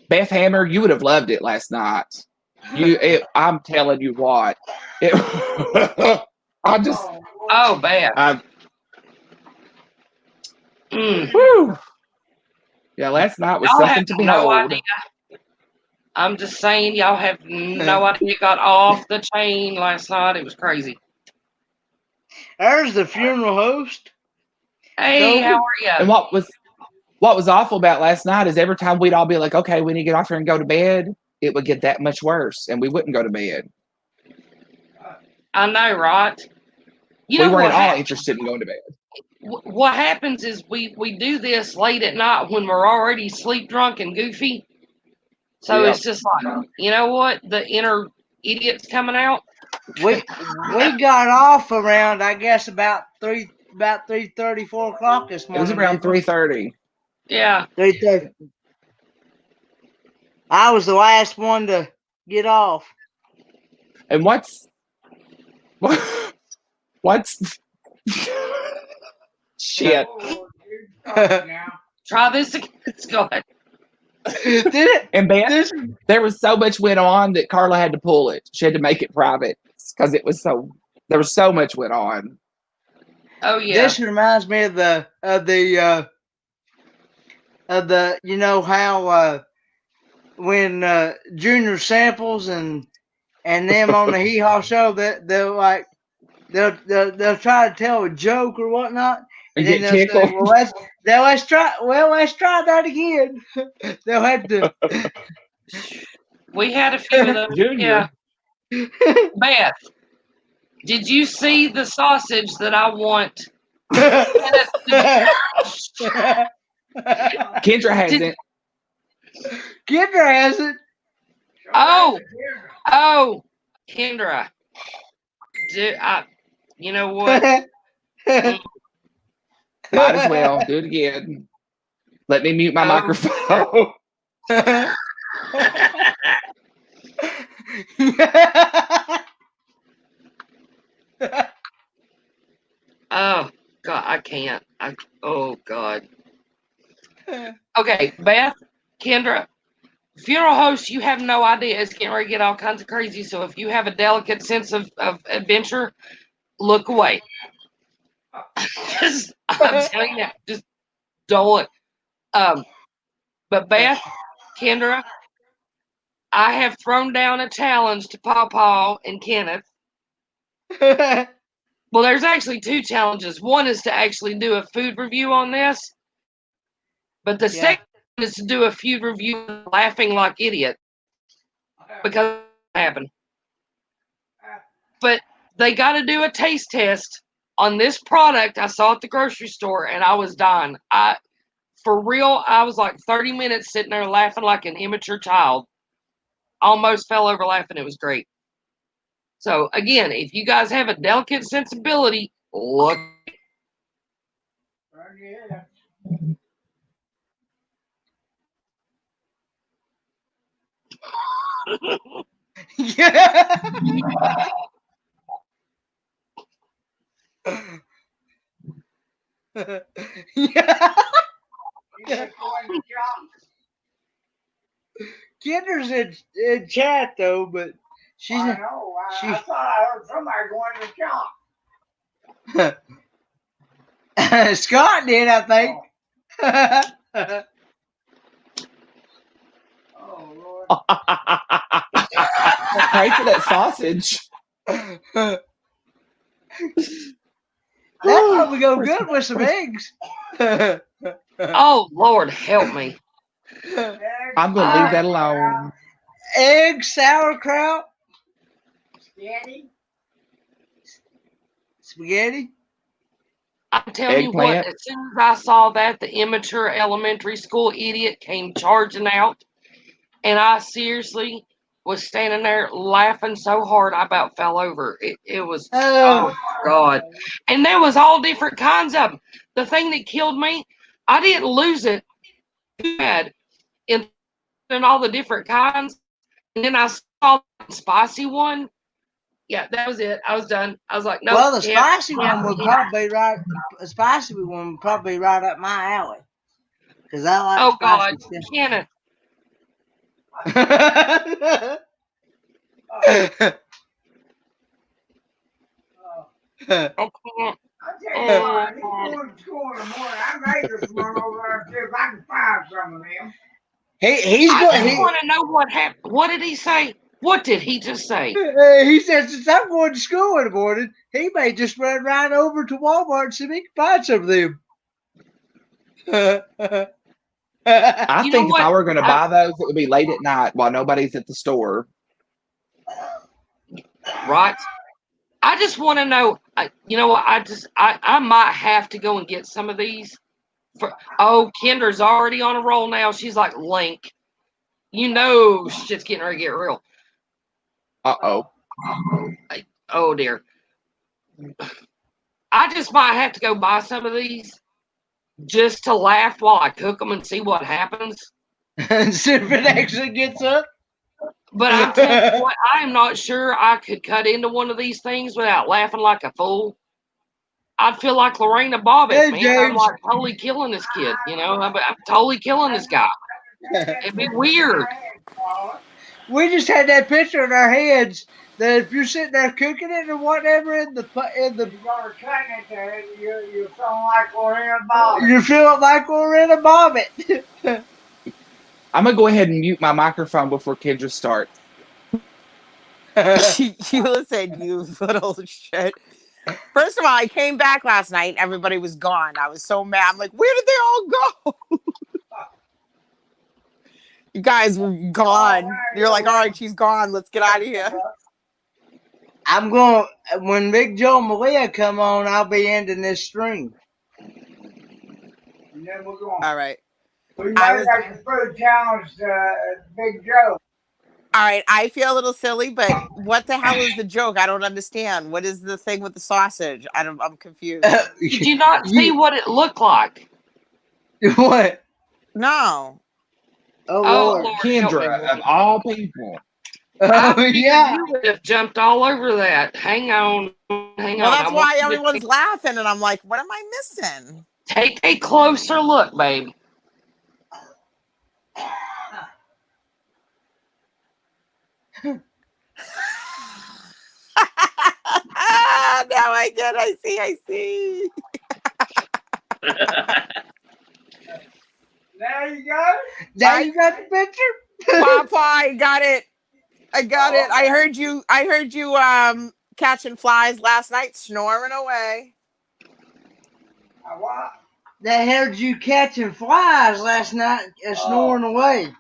Beth Hammer, you would have loved it last night. I'm telling you what. Oh, bad. Woo. Yeah, last night was something to behold. No idea. I'm just saying, y'all have no idea. Got off the chain last night. It was crazy. There's the funeral host. Hey, how are you? And what was awful about last night is every time we'd all be like, okay, we need to get off here and go to bed, it would get that much worse, and we wouldn't go to bed. I know, right? We weren't at all interested in going to bed. What happens is we do this late at night when we're already sleep drunk and goofy. So it's just like, you know what? The inner idiot's coming out. We got off around, I guess, about 3:30, 4 o'clock this morning. It was around 3:30. Yeah. 3:30. I was the last one to get off. And what's shit. Try this again. It's good. And there was so much went on that Carla had to pull it. She had to make it private because there was so much went on. Oh yeah. This reminds me of the you know how when Junior Samples and them on the Hee Haw show that they'll try to tell a joke or whatnot. And then get they'll tickled. say, let's try that again. They'll have to. We had a few of those. Junior. Yeah. Beth, did you see the sausage that I want Kendra hasn't. Kendra hasn't. Oh, Kendra. You know what? Might as well do it again. Let me mute my microphone. Oh God, I can't. Oh God. Okay, Beth, Kendra, funeral host, you have no idea. It's getting ready to get all kinds of crazy. So if you have a delicate sense of adventure, look away. I'm telling you, just don't. But Beth, Kendra, I have thrown down a challenge to Pawpaw and Kenneth. Well, there's actually two challenges. One is to actually do a food review on this, but the second is to do a food review laughing like idiot because it happened. But they got to do a taste test on this product I saw at the grocery store, and I was dying. For real, I was like 30 minutes sitting there laughing like an immature child. Almost fell over laughing. It was great. So again, if you guys have a delicate sensibility, look. Kendra's in chat though, but she's. I know. I thought I heard somebody going to shop. Scott did, I think. Oh Lord. Pray for that sausage. That probably go good with some eggs. Oh Lord, help me! I'm gonna leave that alone. Egg, sauerkraut, spaghetti. I'm telling you what, as soon as I saw that, the immature elementary school idiot came charging out, and I seriously was standing there laughing so hard I about fell over. It was, oh God. And there was all different kinds of them. The thing that killed me, I didn't lose it bad in all the different kinds. And then I saw the spicy one. Yeah, that was it. I was done. I was like, no. Well, the spicy one would probably be right. The spicy one would probably be right up my alley. Because I like spicy stuff. Kenneth. I tell you what, he's going to school in the morning. I may just run over there and see if I can find some of them. He's going. I want to know what happened. What did he say? What did he just say? He said, since I'm going to school in the morning, he may just run right over to Walmart and see if he can find some of them. I think if I were going to buy those, it would be late at night while nobody's at the store. Right. I just want to know, you know what, I might have to go and get some of these. Kendra's already on a roll now. She's like Link. You know shit's getting ready to get real. Uh-oh. Oh, dear. I just might have to go buy some of these just to laugh while I cook them and see what happens. And see if it actually gets up. But I'm telling you what, I am not sure I could cut into one of these things without laughing like a fool. I'd feel like Lorena Bobbitt, Hey, man. James. I'm like totally killing this kid, you know. I'm totally killing this guy. It'd be weird. We just had that picture in our heads that if you're sitting there cooking it or whatever in the you're cutting it there, you're feeling like Lorena Bobbitt. You're feeling like Lorena Bobbitt. I'm gonna go ahead and mute my microphone before Kendra starts. You listen, you little shit. First of all, I came back last night and everybody was gone. I was so mad. I'm like, where did they all go? You guys were gone. You're like, all right, she's gone. Let's get out of here. I'm going, when Big Joe and Malia come on, I'll be ending this stream. and then we're going. All right. We I might was- like the food challenge, Big Joe. All right. I feel a little silly, but what the hell is the joke? I don't understand. What is the thing with the sausage? I'm confused. Did you not see what it looked like? What? No. Oh, Oh, Lord. Lord, help me, Kendra, of Lord. all people. I Oh, figured yeah. you would have jumped all over that. Hang on. Well, I that's want why you to everyone's laughing, and I'm like, what am I missing? take a closer look, babe. Now I get. I see. There you go. Now you got the picture? Papa, I got it. I heard you catching flies last night, snoring away. What? They heard you catching flies last night and snoring away.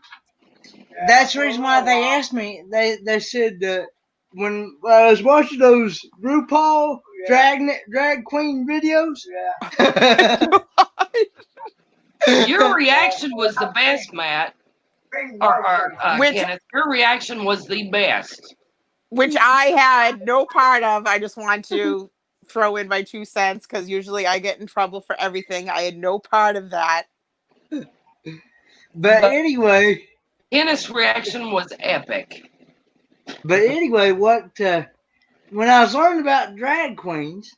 Yeah, That's the reason why they asked me. They said that when I was watching those RuPaul drag queen videos. Yeah. Your reaction was the best, Matt. Or Kenneth. Your reaction was the best. Which I had no part of. I just want to throw in my 2 cents because usually I get in trouble for everything. I had no part of that. But anyway, Kenneth's reaction was epic. what when I was learning about drag queens,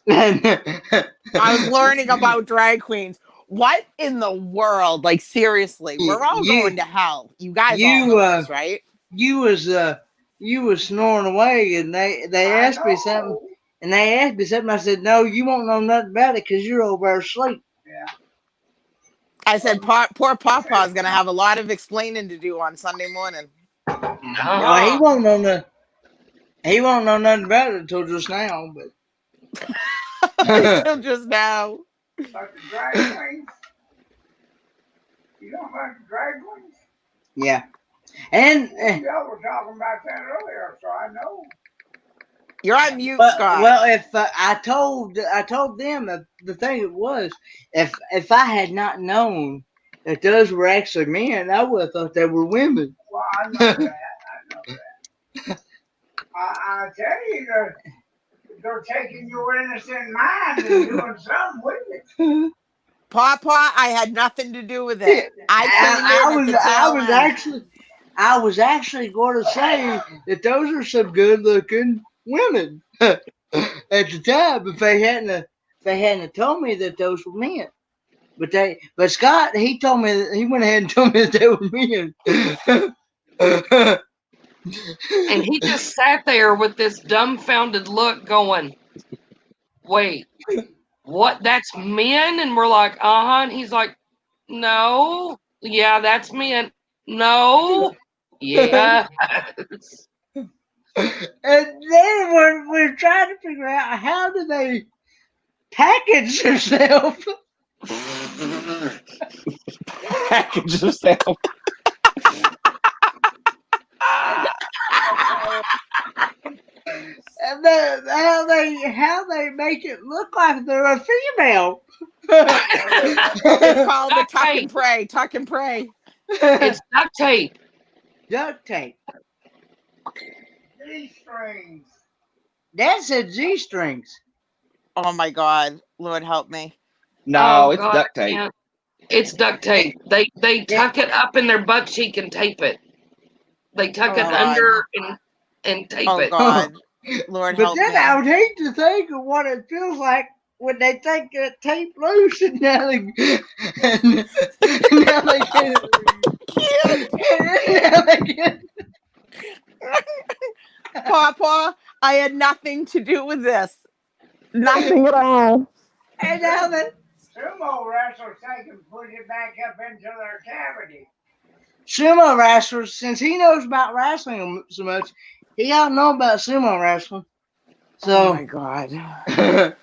I was learning about drag queens. What in the world? Like seriously, we're all going to hell. You guys all know this, right? you was snoring away, and they asked me something, and they asked me something. I said, "No, you won't know nothing about it because you're over there asleep." Yeah. I said, poor Papa's gonna have a lot of explaining to do on Sunday morning. Well, he won't know nothing. He won't know nothing about it until just now, but Until just now. Like the drag queens? You don't like the drag queens? yeah. And Y'all were talking about that earlier, so I know. You're on mute, Scott. well, if I told them the thing it was, if I had not known that those were actually men, I would have thought they were women. Well, I know that. I tell you, they're taking your innocent mind and doing something with it. Papa, I had nothing to do with it. I was actually going to say that those are some good looking women at the time if they hadn't told me that those were men. But Scott, he told me that he went ahead and told me that they were men. And he just sat there with this dumbfounded look going, wait, what? That's men? And we're like, uh-huh. And he's like, no. Yeah, that's men. No. Yeah. And then we're trying to figure out how do they package themselves. Package yourself. And how they make it look like they're a female. It's called the tuck and pray. Tuck and pray. It's duct tape. Duct tape. G-strings. That said G-strings. Oh my God, Lord help me. No, it's God, duct tape. It's duct tape. They tuck it up in their butt cheek and tape it. They tuck it under and tape it. Oh God, Lord but help me. But then I would hate to think of what it feels like when they take that tape loose and now they get Papa, I had nothing to do with this. Nothing at all. And now that sumo wrestlers take and push it back up into their cavity. Sumo wrestlers, since he knows about wrestling so much, he ought to know about sumo wrestling. So, oh my God. They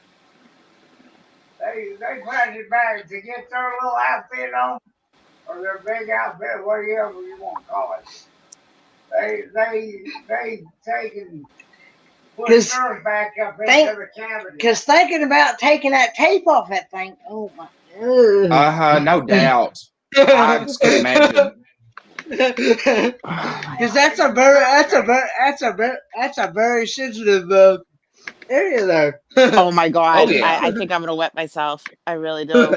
push it back to get their little outfit on, or their big outfit, whatever you want to call it. They take and push theirs back up into the cavity. Because thinking about taking that tape off that thing, oh my No doubt. I just can imagine. Because that's a very sensitive area there. Oh my God. Oh, yeah. I think I'm going to wet myself. I really do.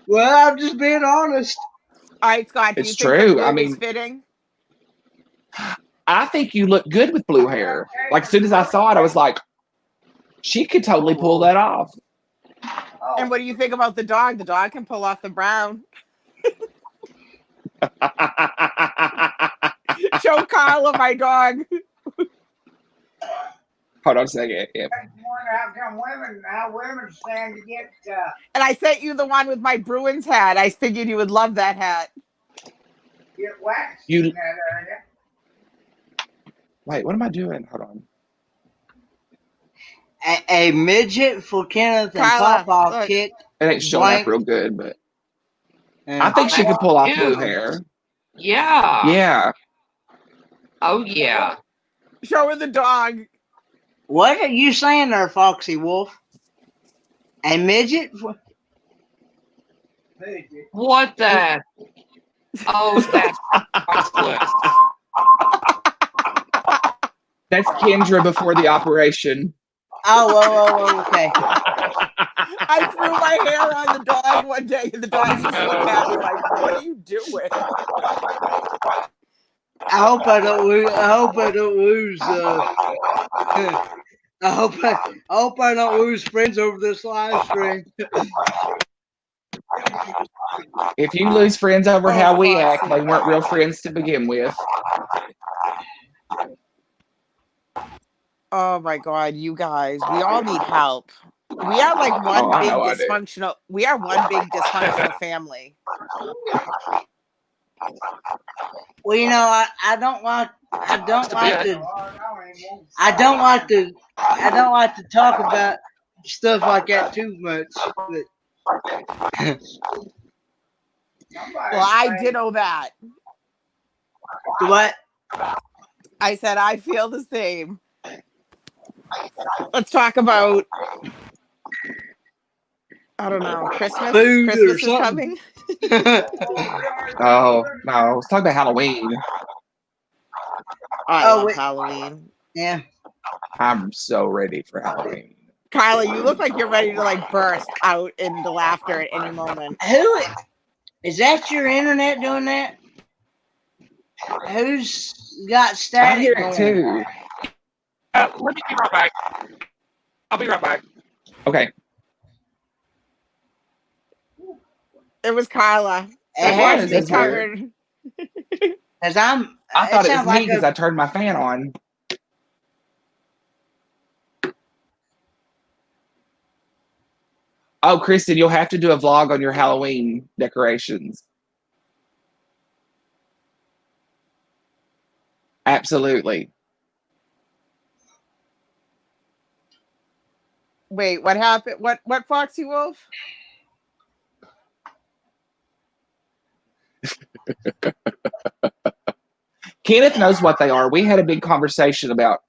Well, I'm just being honest. All right, Scott, do you It's think the true. blue I is mean, fitting? I think you look good with blue hair. Like, as soon as I saw it, I was like, she could totally pull that off. And what do you think about the dog? The dog can pull off the brown. Show Carla my dog. Hold on a second. Yep. I wonder how women stand to get And I sent you the one with my Bruins hat. I figured you would love that hat. waxed You- in that area. Wait, what am I doing? Hold on. A midget for Kenneth and Carla, Pawpaw look. kicked. It ain't showing Blank. up real good, but Yeah. I think she could pull off blue Ew. hair. Yeah. Yeah. Oh yeah. Show her the dog. What are you saying there, Foxy Wolf? A midget? What the? Oh, that's priceless. That's Kendra before the operation. Oh, okay. I threw my hair on the dog one day, and the dog just looked at me like, "What are you doing?" I hope I don't lose. I hope I don't lose friends over this live stream. If you lose friends over Oh, how we Foxy. act, they weren't real friends to begin with. Oh my God, you guys, we all need help. We are like one I big know I do. dysfunctional. We are one big dysfunctional family. Well, you know, I don't like to talk about stuff like that too much. But Well, I ditto that. what? I said I feel the same. Let's talk about, I don't know, Christmas. Food or Christmas is something. coming. Oh, no. Let's talk about Halloween. I Oh, love wait. Halloween. Yeah. I'm so ready for Halloween. Kyla, you look like you're ready to like burst out into laughter at any moment. Who is that? Your internet doing that? Who's got I static hear going? it too. Let me be right back. I'll be right back. Okay. It was Kyla. It That's has why to she be covered. Because I'm. I thought it was sounds me like because I turned my fan on. Oh, Kristen, you'll have to do a vlog on your Halloween decorations. Absolutely. Wait, what happened? What Foxy Wolf? Kenneth knows what they are. We had a big conversation about,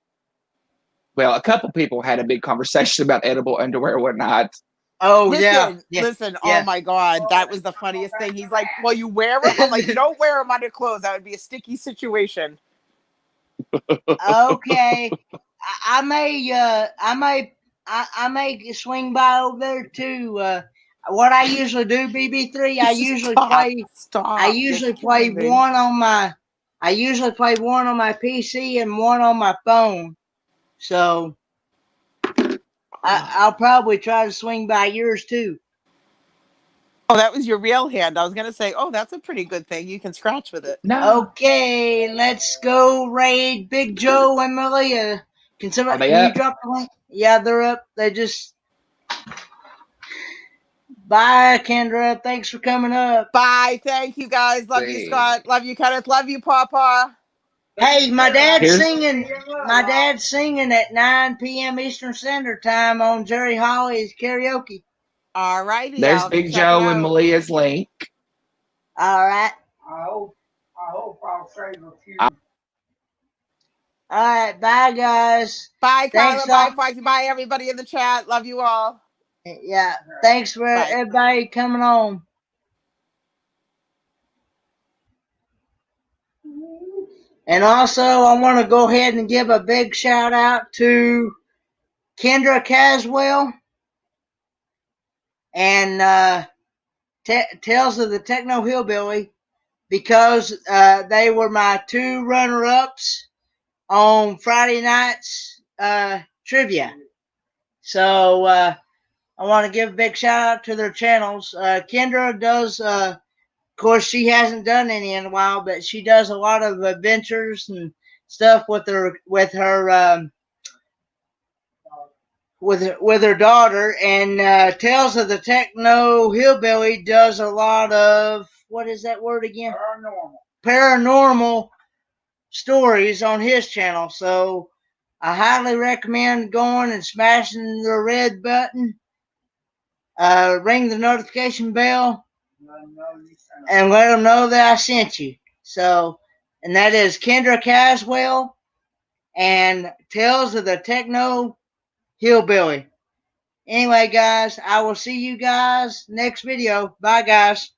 well, a couple people had a big conversation about edible underwear one night. Oh Listen, yeah. listen. Yeah. Oh my God, that was the funniest thing. He's like, "Well, you wear them." I'm like, "You don't wear them under clothes. That would be a sticky situation." Okay. I may swing by over there too. What I usually do, BB3, I usually play one on my PC and one on my phone. So I'll probably try to swing by yours too. Oh, that was your real hand. I was gonna say, oh, that's a pretty good thing. You can scratch with it. No. Okay, let's go raid Big Joe and Malia. Can you up? drop the link? Yeah, they're up. They just. Bye, Kendra. Thanks for coming up. Bye. Thank you, guys. Love you, Scott. Love you, Kenneth. Love you, Papa. Hey, my dad's Here's- singing. My dad's singing at 9 p.m. Eastern Standard Time on Jerry Holly's karaoke. All righty. There's Big Joe and Malia's link. All right. I hope I'll save a few. All right. Bye, guys. Bye, Kyla. Thanks, Bye, all. Foxy. Bye, everybody in the chat. Love you all. Yeah. Thanks for Bye. everybody coming on. And also, I want to go ahead and give a big shout out to Kendra Caswell and Tales of the Techno Hillbilly, because they were my two runner-ups on Friday night's trivia. So I want to give a big shout out to their channels. Kendra does, of course, she hasn't done any in a while, but she does a lot of adventures and stuff with her with her daughter. And Tales of the Techno Hillbilly does a lot of, what is that word again? Paranormal stories on his channel. So I highly recommend going and smashing the red button, ring the notification bell, and let them know that I sent you. So, and that is Kendra Caswell and Tales of the Techno Hillbilly. Anyway, guys, I will see you guys next video. Bye, guys.